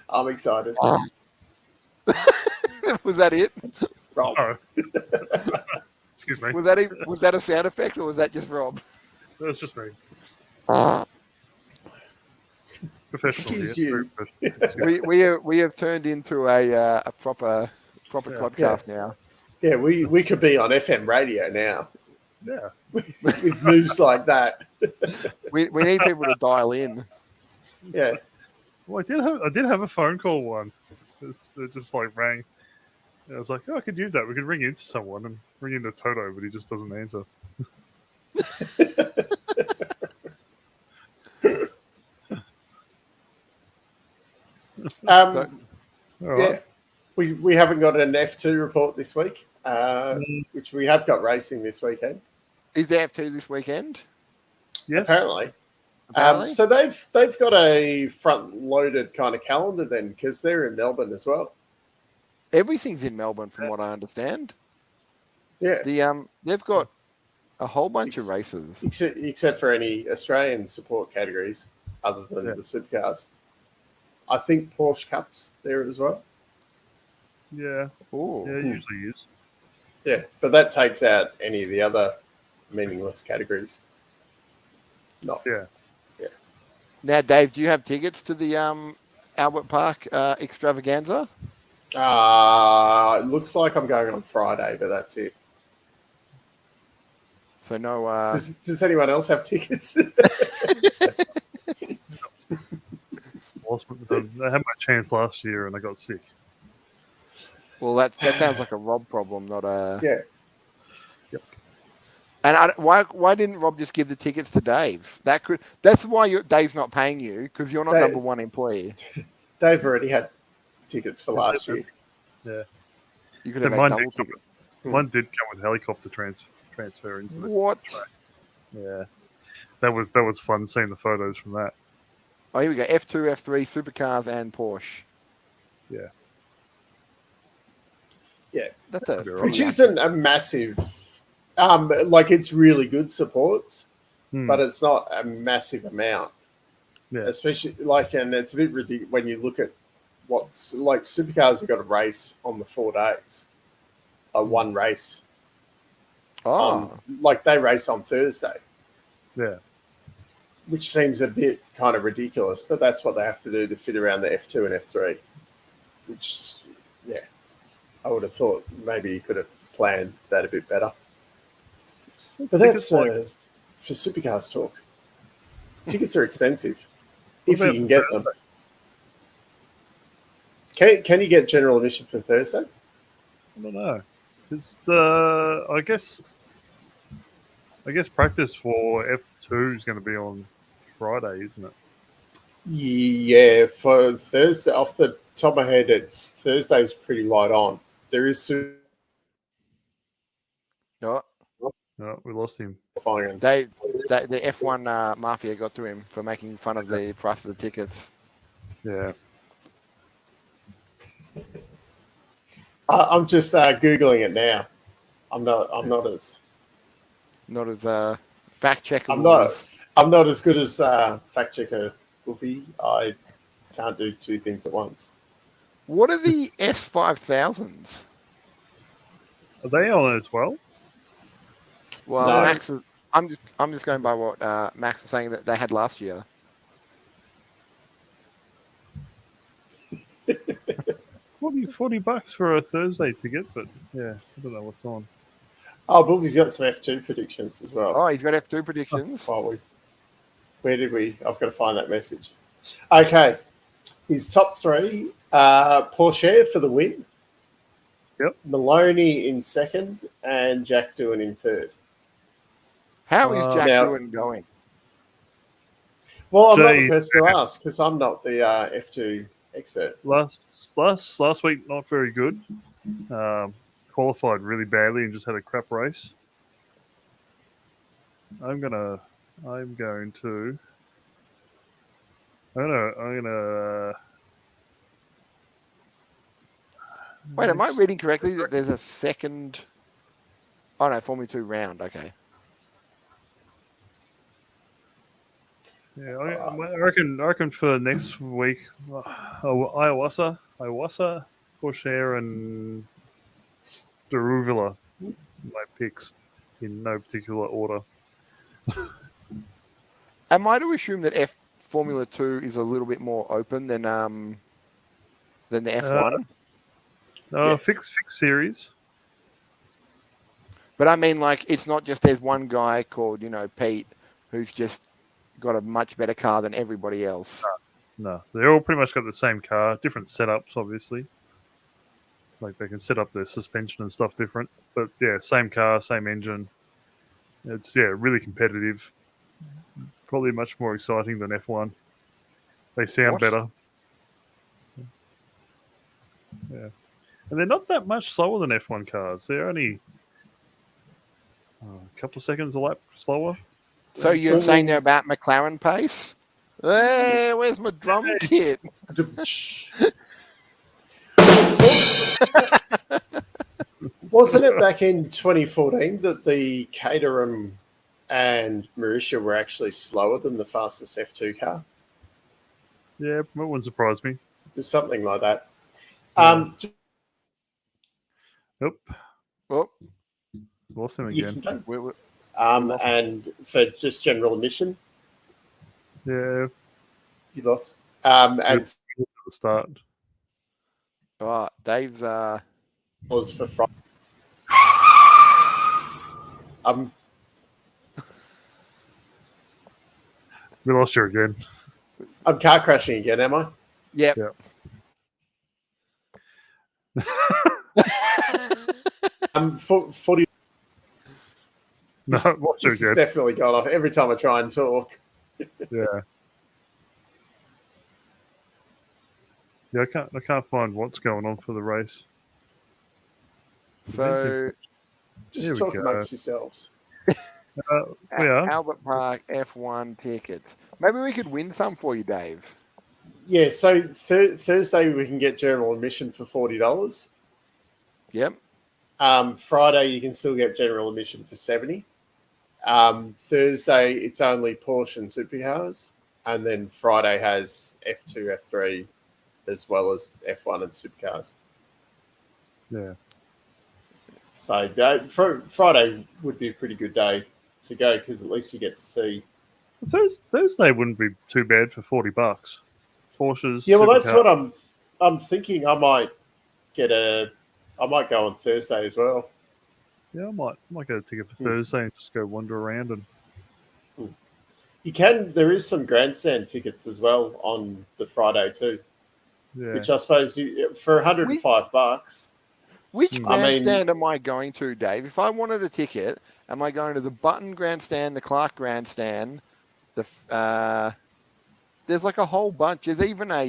I'm excited. Was that it? Rob. Oh. Excuse me. Was that a sound effect or was that just Rob? That's just me. Professional. Excuse here. you. We have turned into a proper podcast now. Yeah, we could be on FM radio now Yeah. with moves like that. We need people to dial in. Yeah. Well, I did have a phone call one. It just like rang. And I was like, oh, I could use that. We could ring into someone and ring into Toto, but he just doesn't answer. Yeah, Right. we haven't got an F2 report this week, which we have got racing this weekend. Is there F2 this weekend? Yes. Apparently. Apparently? So they've got a front-loaded kind of calendar then, because they're in Melbourne as well. Everything's in Melbourne, from what I understand. Yeah. They've got a whole bunch of races, except for any Australian support categories other than the supercars. I think Porsche Cup's there as well. Yeah. Ooh. Yeah, it usually is. Yeah, but that takes out any of the other meaningless categories. No. Yeah. Now, Dave, do you have tickets to the Albert Park extravaganza? It looks like I'm going on Friday, but that's it. So no. Does anyone else have tickets? I had my chance last year and I got sick. Well, that sounds like a Rob problem, not a. Yeah. Yep. And why didn't Rob just give the tickets to Dave? That's why Dave's not paying you, because you're not Dave, number one employee. Dave already had tickets for last year. Yeah. You could have had double tickets. Mine did come with helicopter transfer into the What? track. Yeah. That was fun seeing the photos from that. Oh, here we go. F2, F3, supercars, and Porsche. Yeah. Yeah. That's Which isn't a massive, like it's really good supports, but it's not a massive amount. Yeah. Especially and it's a bit ridiculous when you look at what's like supercars have got a race on the 4 days, one race. Oh. Like they race on Thursday. Yeah. Which seems a bit kind of ridiculous, but that's what they have to do to fit around the F2 and F3. Which, yeah, I would have thought maybe you could have planned that a bit better. But that's for supercars talk. Tickets are expensive if you can get them. Can you get general admission for Thursday? I don't know. It's I guess practice for F2 is going to be on Friday, isn't it? Yeah, for Thursday, off the top of my head, Thursday's pretty light on. There is No, we lost him. the F1 mafia got to him for making fun of the price of the tickets. Yeah. I'm just Googling it now. I'm not as fact checkable. I'm not as good as fact checker Goofy. I can't do two things at once. What are the S5000s? Are they on as well? Well, No. Max is. I'm just going by what Max is saying that they had last year. $40 for a Thursday ticket, but yeah, I don't know what's on. Oh, Goofy's got some F2 predictions as well. Oh, he's got F2 predictions. Where did we? I've got to find that message. Okay, his top three: Porsche for the win. Yep. Maloney in second, and Jack Doohan in third. How is Jack now- Doohan going? Well, I'm not Jay- the person to ask because I'm not the F2 expert. Last week, not very good. qualified really badly and just had a crap race. I'm gonna. Wait, am I reading correctly that there's a second? Oh no, Formula 2 round. Okay. Yeah, I reckon for next week, Iwasa, Corsair, and Deruvilla, my picks in no particular order. Am I to assume that Formula 2 is a little bit more open than the F1? Yes. Fixed series. But I mean, like, it's not just there's one guy called, Pete, who's just got a much better car than everybody else. No, they all pretty much got the same car, different setups, obviously. Like they can set up their suspension and stuff different, but yeah, same car, same engine. It's really competitive. Probably much more exciting than F1. They sound better. Yeah, and they're not that much slower than F1 cars. They're only a couple of seconds a lap slower. So you're saying they're about McLaren pace? Hey, where's my drum kit? Wasn't it back in 2014 that the Caterham and Mauritia were actually slower than the fastest F2 car? Yeah, that wouldn't surprise me. It was something like that. Yeah. Oh, lost him again. And for just general admission, yeah, you lost. And at the start. Oh, Dave's was for Friday. We lost you again. I'm car crashing again, am I? Yep. I'm 40. No, this has definitely gone off every time I try and talk. Yeah, I can't find what's going on for the race. So just talk amongst yourselves. Albert Park F1 tickets. Maybe we could win some for you, Dave. Yeah, so Thursday we can get general admission for $40. Yep. Friday you can still get general admission for $70. Thursday it's only Porsche and supercars, and then Friday has F2, F3, as well as F1 and supercars. Yeah. So Friday would be a pretty good day to go because at least you get to see. Thursday wouldn't be too bad for $40. Porsches. Yeah, well, that's what I'm thinking. I might go on Thursday as well. Yeah, I might get a ticket for Thursday and just go wander around and. You can. There is some grandstand tickets as well on the Friday too. Yeah. Which I suppose for $105. Which grandstand am I going to, Dave? If I wanted a ticket, am I going to the Button grandstand, the Clark grandstand? There's like a whole bunch. There's even a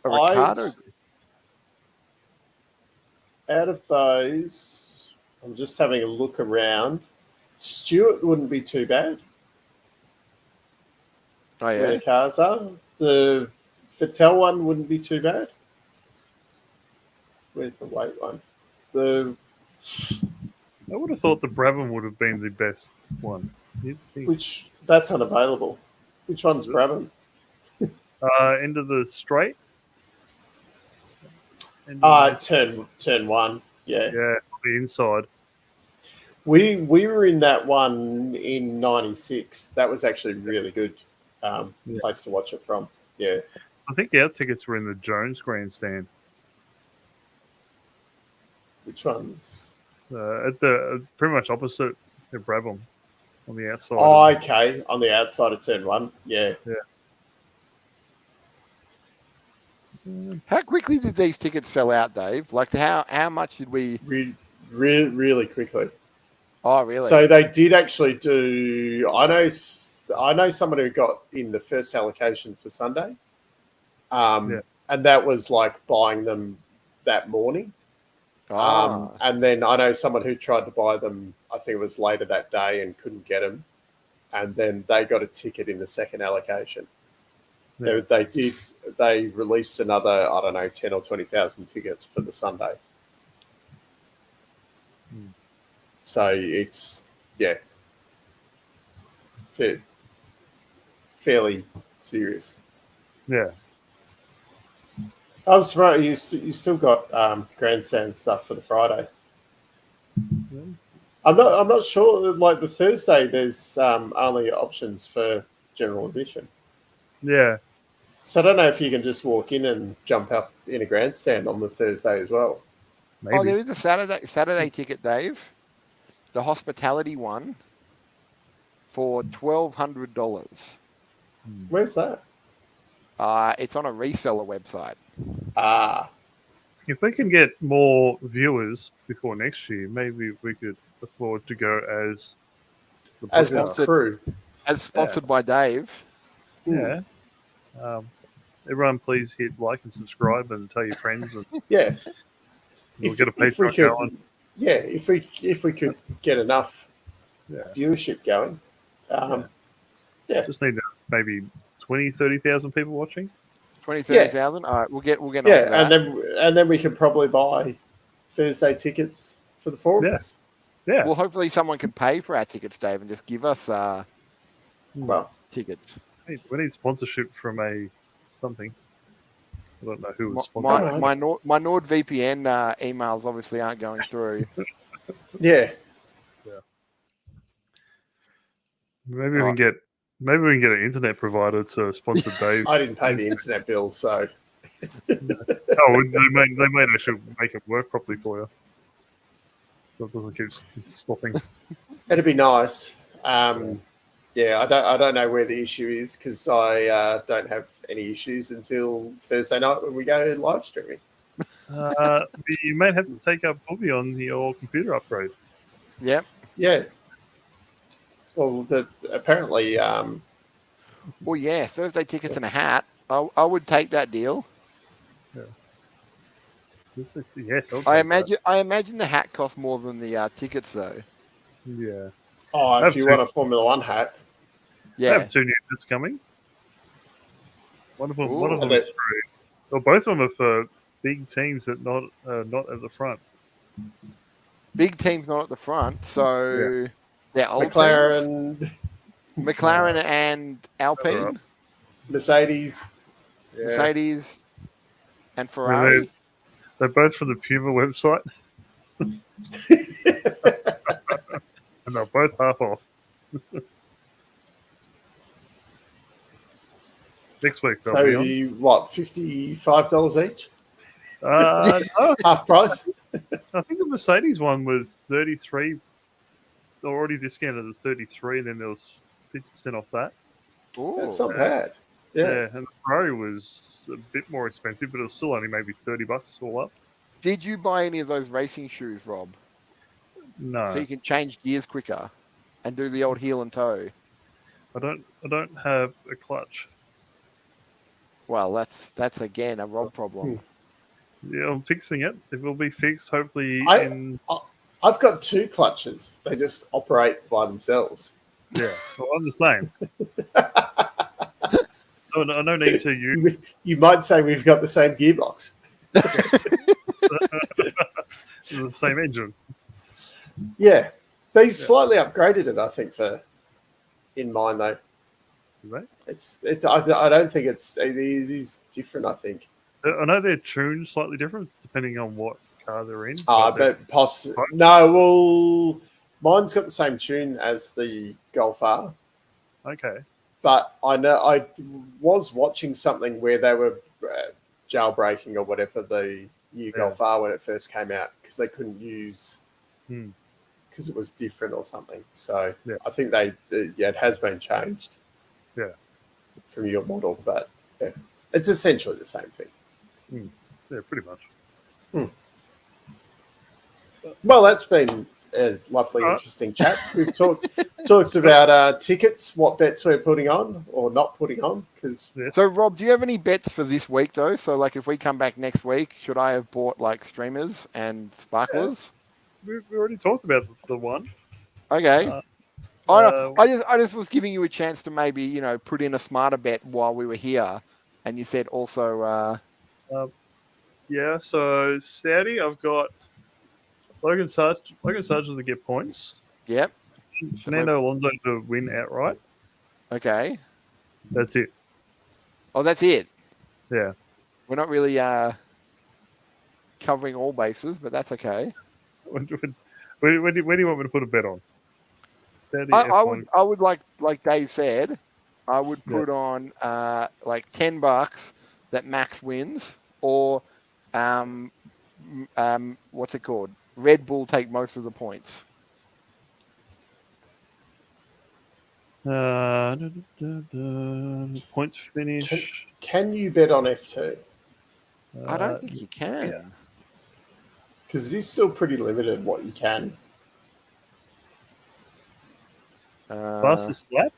Ricardo. Out of those, I'm just having a look around. Stewart wouldn't be too bad. Oh yeah. Where the cars are. The Fattel one wouldn't be too bad. Where's the weight one? I would have thought the Brabham would have been the best one. Which that's unavailable. Which one's Brabham? End of the straight. Turn one. Yeah. Yeah, the inside. We were in that one in '96. That was actually really good. Place to watch it from. Yeah. I think our tickets were in the Jones grandstand. Which ones? At the pretty much opposite of Brabham, on the outside. Oh, okay. On the outside of turn one. Yeah. Yeah. How quickly did these tickets sell out, Dave? Like, how much did we? Really quickly. Oh, really? So they did actually do. I know someone who got in the first allocation for Sunday, and that was like buying them that morning. And then I know someone who tried to buy them, I think it was later that day, and couldn't get them. And then they got a ticket in the second allocation. Yeah. They released another, I don't know, 10 or 20,000 tickets for the Sunday. So it's, fairly serious. Yeah. I'm surprised you still got grandstand stuff for the Friday. Yeah. I'm not sure. Like the Thursday, there's only options for general admission. Yeah. So I don't know if you can just walk in and jump up in a grandstand on the Thursday as well. Maybe. Oh, there is a Saturday ticket, Dave. The hospitality one for $1,200. Where's that? It's on a reseller website. If we can get more viewers before next year, maybe we could afford to go as the As a podcast. crew. As sponsored by Dave. Yeah. Everyone, please hit like and subscribe and tell your friends, and Yeah. we'll get a Patreon going. Yeah, if we could get enough Yeah. viewership going. Just need maybe 20, 30,000 people watching. 20, 30,000? All right, we'll get on to that. and then we can probably buy Thursday tickets for the four of us. Yeah. Well, hopefully someone can pay for our tickets, Dave, and just give us tickets. We need sponsorship from something. I don't know who was sponsoring. My NordVPN emails obviously aren't going through. Yeah. Maybe we can get an internet provider to sponsor Dave. I didn't pay the internet bill, so. They may actually make it work properly for you. So it doesn't keep stopping. It'd be nice. I don't know where the issue is because I don't have any issues until Thursday night when we go live streaming. You may have to take up Bobby on your computer upgrade. Yep. Yeah. Well, apparently. Well, yeah, Thursday tickets and a hat. I would take that deal. Yeah. Yes, I imagine the hat costs more than the tickets, though. Yeah. Oh, if you want a Formula One hat. Yeah. I have two new hats coming. One of them is free. Well, both of them are for big teams that not at the front. Big teams not at the front, so they're old McLaren. teams. McLaren and Alpine. Mercedes. Yeah. Mercedes and Ferrari. They're both from the Puma website. And they're both half off. Next week they'll be on. What, $55 each? No. Half price? I think the Mercedes one was 33. They're already discounted at 33, and then there was 50% off that. Ooh, that's not bad. Yeah, and the Ferrari was a bit more expensive, but it was still only maybe $30 all up. Did you buy any of those racing shoes, Rob? No. So you can change gears quicker and do the old heel and toe. I don't have a clutch. Well, that's again a Rob problem. Yeah, I'm fixing it. It will be fixed hopefully. I've got two clutches. They just operate by themselves. Yeah, well, I'm the same. I don't need to use. You might say we've got the same gearbox. The same engine. Yeah, they slightly upgraded it. I think in mine though. Right. It's. I don't think it is different. I think. I know they're tuned slightly different depending on what car they're in. No, well, mine's got the same tune as the Golf R. Okay. But I know I was watching something where they were jailbreaking or whatever the new Golf R when it first came out because they couldn't use because it was different or something. So I think it has been changed. Yeah. From your model, but it's essentially the same thing. Yeah, pretty much. Well, that's been lovely, Right. interesting chat. We've talked about tickets, what bets we're putting on or not putting on. Because So, Rob, do you have any bets for this week though? So, like, if we come back next week, should I have bought like streamers and sparklers? We already talked about the one. Okay. Uh, I just was giving you a chance to maybe put in a smarter bet while we were here, and you said also. Yeah, so Saudi, I've got Logan Sargent to get points. Yep. Fernando Alonso to win outright. Okay. That's it. Oh, that's it. Yeah. We're not really covering all bases, but that's okay. Where do you want me to put a bet on? Saudi I F1. would like Dave said, I would put on like $10 that Max wins, or what's it called? Red Bull take most of the points. Points finish. can you bet on F2? I don't think you can. Yeah. Because it is still pretty limited what you can. Fastest lap.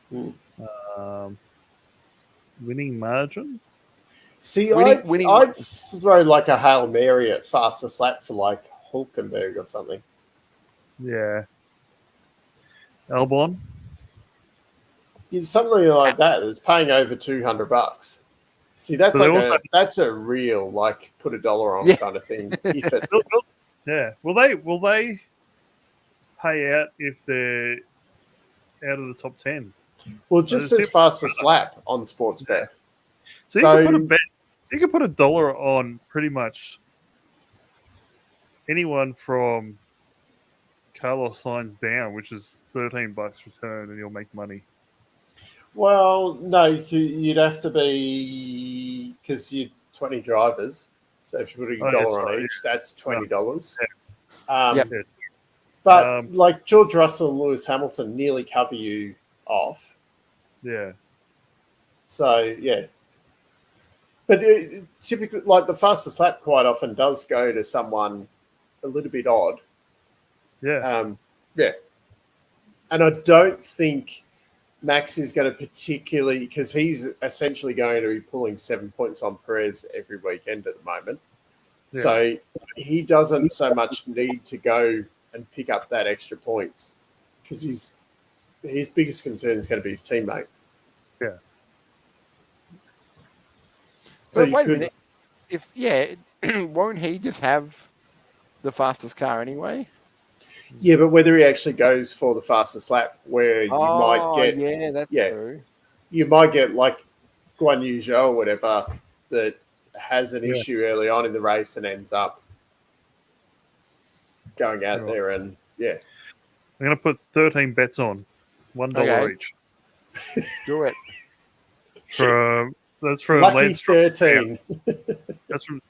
Hmm. Winning margin. See, Winning- I'd throw like a Hail Mary at fastest lap for like Hulkenberg or something. Yeah. Albon. It's something like that that's paying over $200. See, that's So like that's a real like put $1 on kind of thing. If it, Yeah. Will they pay out if they're out of the top 10? well, just as fastest lap on Sportsbet. So you can put a bet. You can put $1 on pretty much anyone from Carlos Sainz down, which is $13 return, and you'll make money. Well, no, you'd have to be because you're 20 drivers. So if you're putting $1 on each, that's $20. Yep. But like George Russell and Lewis Hamilton nearly cover you off. Yeah. So yeah. But typically, like the fastest lap quite often does go to someone a little bit odd. Yeah. Yeah. And I don't think Max is going to particularly, because he's essentially going to be pulling 7 points on Perez every weekend at the moment. Yeah. So he doesn't so much need to go and pick up that extra points because his biggest concern is going to be his teammate. Yeah. So wait a minute. Won't he just have the fastest car anyway? Yeah, but whether he actually goes for the fastest lap, where you might get that's true. You might get like Guan Yu Zhou or whatever that has an issue early on in the race and ends up going out there and I'm going to put 13 bets on, $1 each. Do it. That's from lucky Lance Stroll 13. down.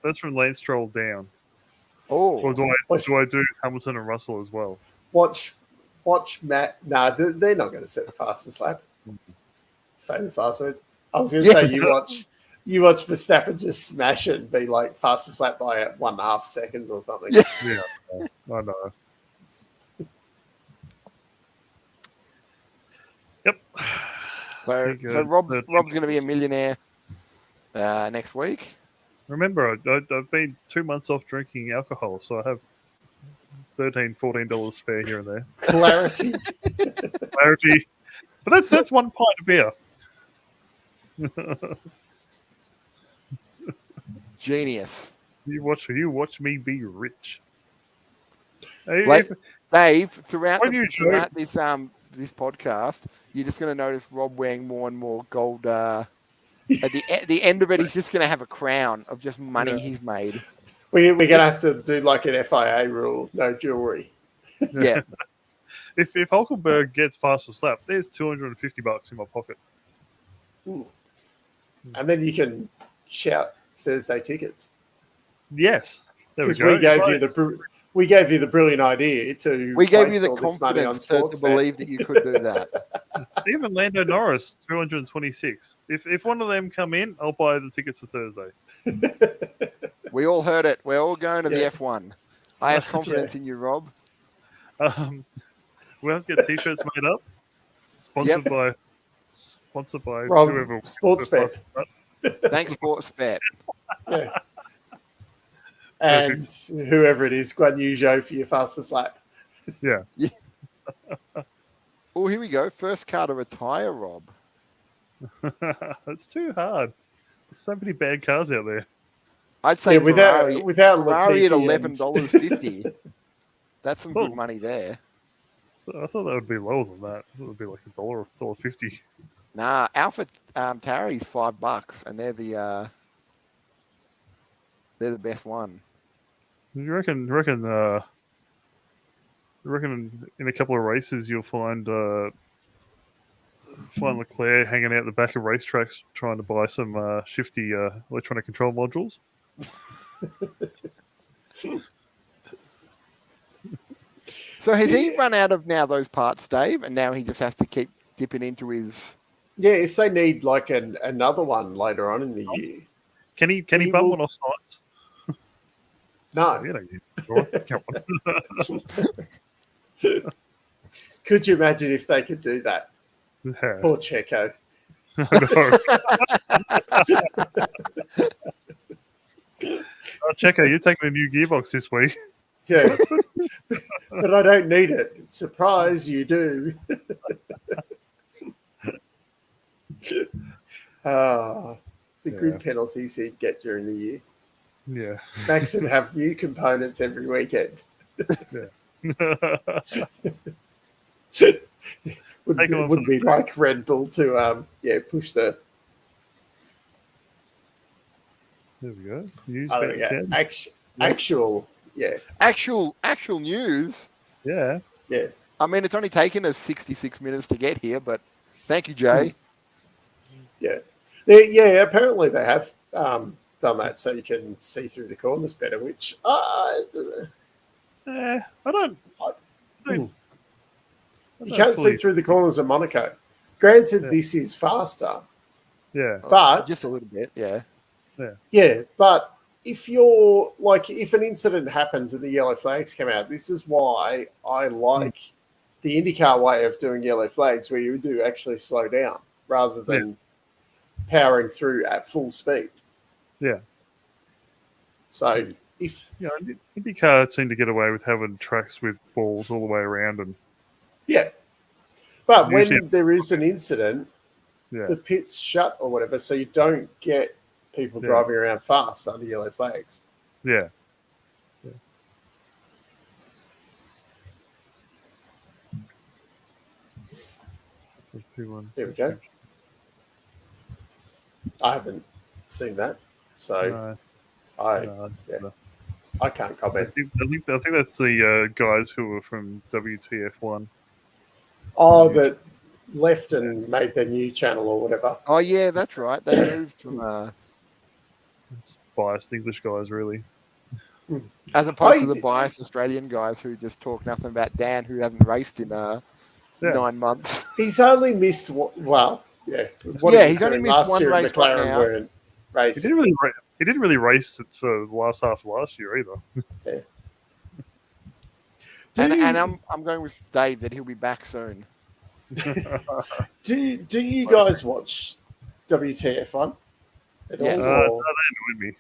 That's from Lance Stroll down. Oh, Or do I do Hamilton and Russell as well? Watch Matt. Nah, they're not going to set the fastest lap. Famous last words. I was going to say you watch Verstappen just smash it and be like fastest lap by 1.5 seconds or something. Yeah, I know. Yep. So Rob's going to be a millionaire next week. Remember, I've been 2 months off drinking alcohol, so I have $13, $14 spare here and there. Clarity. But that's one pint of beer. Genius. You watch me be rich. Dave, throughout this podcast, you're just going to notice Rob wearing more and more gold. At the end of it, he's just going to have a crown of just money he's made. We're going to have to do like an FIA rule, no jewelry. Yeah. If Hulkenberg gets fastest lap, there's $250 in my pocket. Ooh. And then you can shout Thursday tickets. Yes, because we gave you the brilliant idea to. We gave you the all this money on confidence to believe that you could do that. Even Lando Norris, 226. If one of them come in, I'll buy the tickets for Thursday. We all heard it. We're all going to the F1. I have confidence in you, Rob. We have to get t-shirts made up. Sponsored by Rob, whoever. Sportsbet. Thanks, Sportsbet. Yeah. And whoever it is, Guan Yu Zhou for your fastest lap. Yeah. Oh, here we go. First car to retire, Rob. That's too hard. There's so many bad cars out there. I'd say without Ferrari at Latifi $11.50. That's some good money there. I thought that would be lower than that. I thought it would be like $1.50. Nah, Alpha Tauri's $5, and they're the best one. You reckon in a couple of races you'll find Leclerc hanging out the back of racetracks trying to buy some shifty electronic control modules? So has he run out of now those parts, Dave, and now he just has to keep dipping into his... Yeah, if they need like another one later on in the year. Can he bump one off sides? No. You don't use it. Come on. Could you imagine if they could do that? Yeah. Poor Checo. Checo, you're taking a new gearbox this week. Yeah. But I don't need it. Surprise, you do. The grid penalties he'd get during the year. Yeah. Max would have new components every weekend. Would be like Red Bull to push the... There we go. Actual news. Yeah. Yeah. I mean, it's only taken us 66 minutes to get here, but thank you, Jay. Yeah. Apparently they have done that so you can see through the corners better, which I don't. You can't see through the corners of Monaco. Granted, this is faster. Yeah. But just a little bit, yeah. Yeah, but if you're like, if an incident happens and the yellow flags come out, this is why I like the IndyCar way of doing yellow flags, where you do actually slow down rather than powering through at full speed. Yeah. So if IndyCar seem to get away with having tracks with balls all the way around, and but when there is an incident, the pit's shut or whatever, so you don't get people driving around fast under yellow flags. Yeah. There we go. I haven't seen that, so I can't comment. I think that's the guys who were from WTF1. Oh, that left and made their new channel or whatever. Oh yeah, that's right. They moved from biased English guys, really, as opposed to the biased Australian guys who just talk nothing about Dan, who hasn't raced in 9 months. He's only missed he's only missed last one year. race. McLaren weren't racing. He didn't really race it for the last half of last year either. Yeah. And I'm going with Dave that he'll be back soon. Do you guys watch WTF1 at all? No, they annoyed me.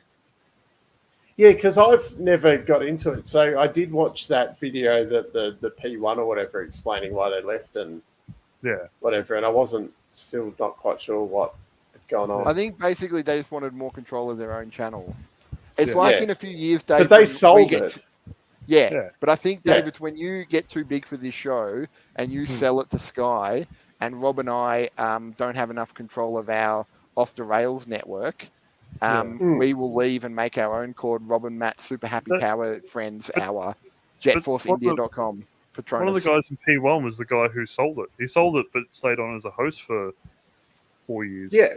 Yeah, because I've never got into it. So I did watch that video that the P1 or whatever explaining why they left and whatever, and I wasn't still not quite sure what had gone on. I think basically they just wanted more control of their own channel. It's like in a few years, Dave. But they sold it. Yeah, but I think, Dave, it's when you get too big for this show and you sell it to Sky, and Rob and I don't have enough control of our off-the-rails network, we will leave and make our own called Rob and Matt Super Happy Power Friends Hour, JetForceIndia.com. Patronus. One of the guys in P1 was the guy who sold it. He sold it, but stayed on as a host for 4 years. Yeah.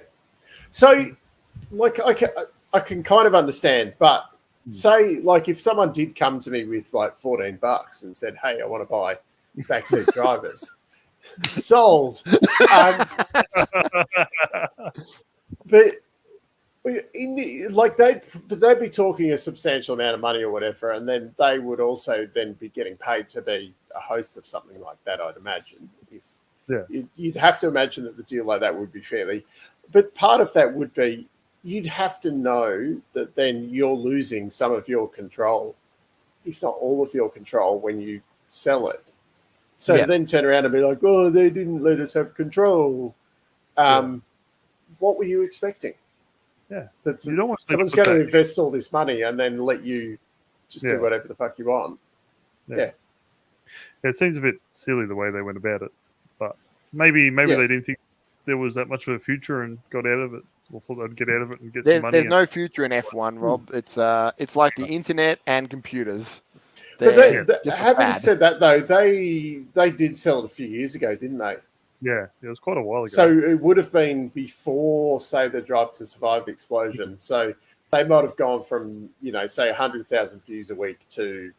So, like, I can kind of understand, but say, like, if someone did come to me with like $14 and said, "Hey, I want to buy backseat drivers," sold. But They'd be talking a substantial amount of money or whatever, and then they would also then be getting paid to be a host of something like that, I'd imagine. You'd have to imagine that the deal like that would be fairly, but part of that would be you'd have to know that then you're losing some of your control, if not all of your control, when you sell it. So then turn around and be like, oh, they didn't let us have control. What were you expecting? Yeah. That someone's going to invest all this money and then let you just do whatever the fuck you want. Yeah. It seems a bit silly the way they went about it. But maybe they didn't think there was that much of a future and got out of it. Or thought they'd get out of it and get some money. There's no future in F1, Rob. It's like the internet and computers. But having said that, though, they did sell it a few years ago, didn't they? Yeah, it was quite a while ago. So it would have been before, say, the Drive to Survive explosion. So they might have gone from, say 100,000 views a week to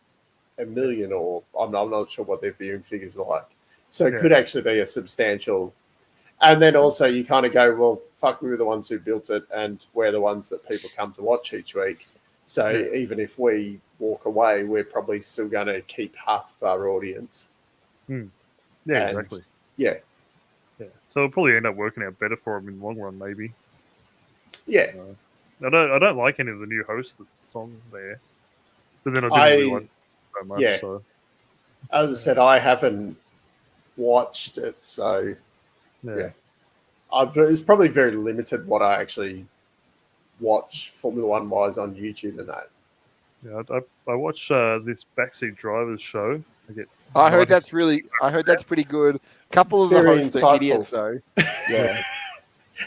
1 million, or I'm not sure what their viewing figures are like. So it could actually be a substantial. And then also you kind of go, well, fuck, we were the ones who built it, and we're the ones that people come to watch each week. So even if we walk away, we're probably still going to keep half of our audience. Yeah, exactly. Yeah. So it'll probably end up working out better for them in the long run, maybe. Yeah. I don't like any of the new hosts that's on there, but then I didn't really like it so much. Yeah. So. As I said, I haven't watched it, so it's probably very limited what I actually watch Formula One wise on YouTube and that. Yeah, I watch this Backseat Drivers show. I heard that's pretty good. A couple of the hosts are idiots, though. Yeah.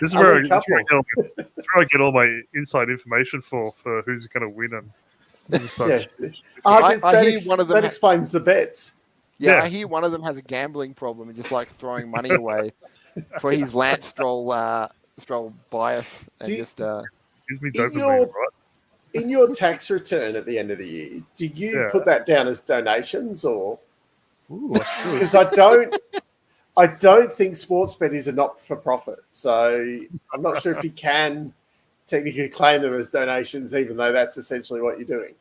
This is where I get all my inside information for who's going to win and such. That explains the bets. Yeah, I hear one of them has a gambling problem and just like throwing money away for his Lance Stroll bias and gives me dopamine, right? In your tax return at the end of the year, do you put that down as donations or? Because I don't think Sportsbet is a not-for-profit, so I'm not sure if you can technically claim them as donations, even though that's essentially what you're doing.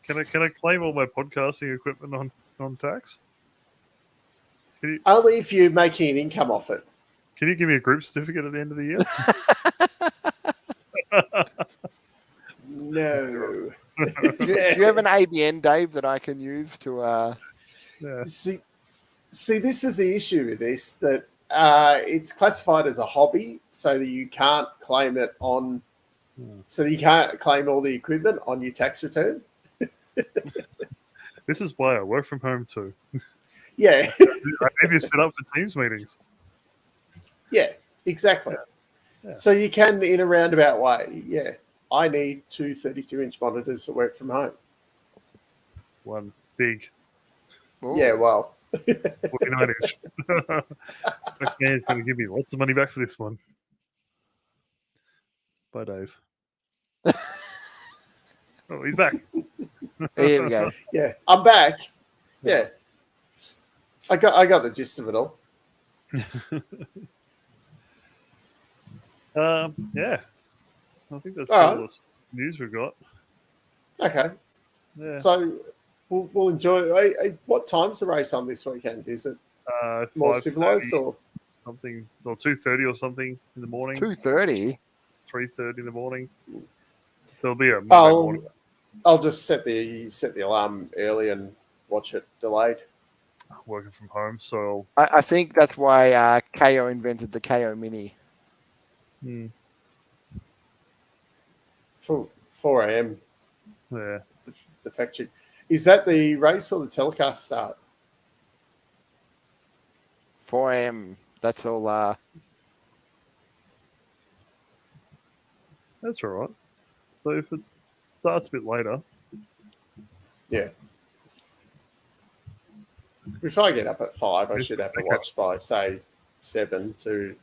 Can I claim all my podcasting equipment on tax? Only if you're making an income off it. Can you give me a group certificate at the end of the year? No. Do you have an ABN, Dave, that I can use to? See, this is the issue with this, that it's classified as a hobby, so that you can't claim it on. So that you can't claim all the equipment on your tax return. This is why I work from home too. Yeah. I need to set up for Teams meetings. Yeah, exactly. Yeah. So you can, in a roundabout way, I need 2 32-inch monitors to work from home. One big. Ooh. Yeah, well. 49-inch. Next man's going to give me lots of money back for this one. Bye, Dave. Oh, he's back. Here we go. Yeah, I'm back. Yeah. I got the gist of it all. Yeah. I think that's all the news we've got. Okay. Yeah. So we'll enjoy. What time's the race on this weekend? Is it more civilized or something? Or 2:30 or something in the morning? 2:30. 3:30 in the morning. So it'll be a Monday morning. I'll just set the alarm early and watch it delayed. Working from home, so I think that's why KO invented the KO Mini. 4 a.m. Yeah. The fact check. Is that the race or the telecast start? 4 a.m. That's all. That's all right. So if it starts a bit later. Yeah. If I get up at 5, I should have to watch by, say, 7 to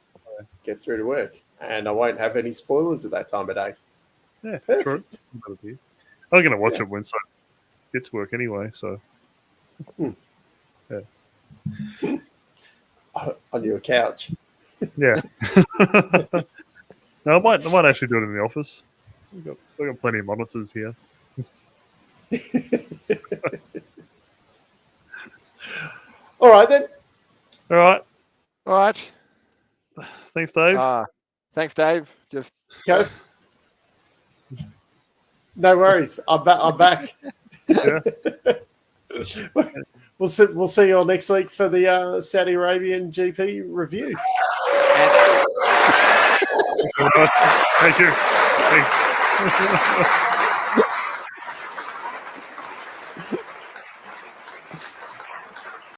get through to work. And I won't have any spoilers at that time of day. Yeah, perfect. True. I'm going to watch it once I get to work anyway, so. Yeah. On your couch. Yeah. No, I might actually do it in the office. We've got plenty of monitors here. All right, then. All right. All right. Thanks, Dave. Thanks, Dave. Just Go. No worries. I'm back. Yeah. We'll see you all next week for the Saudi Arabian GP review. Thank you. Thanks.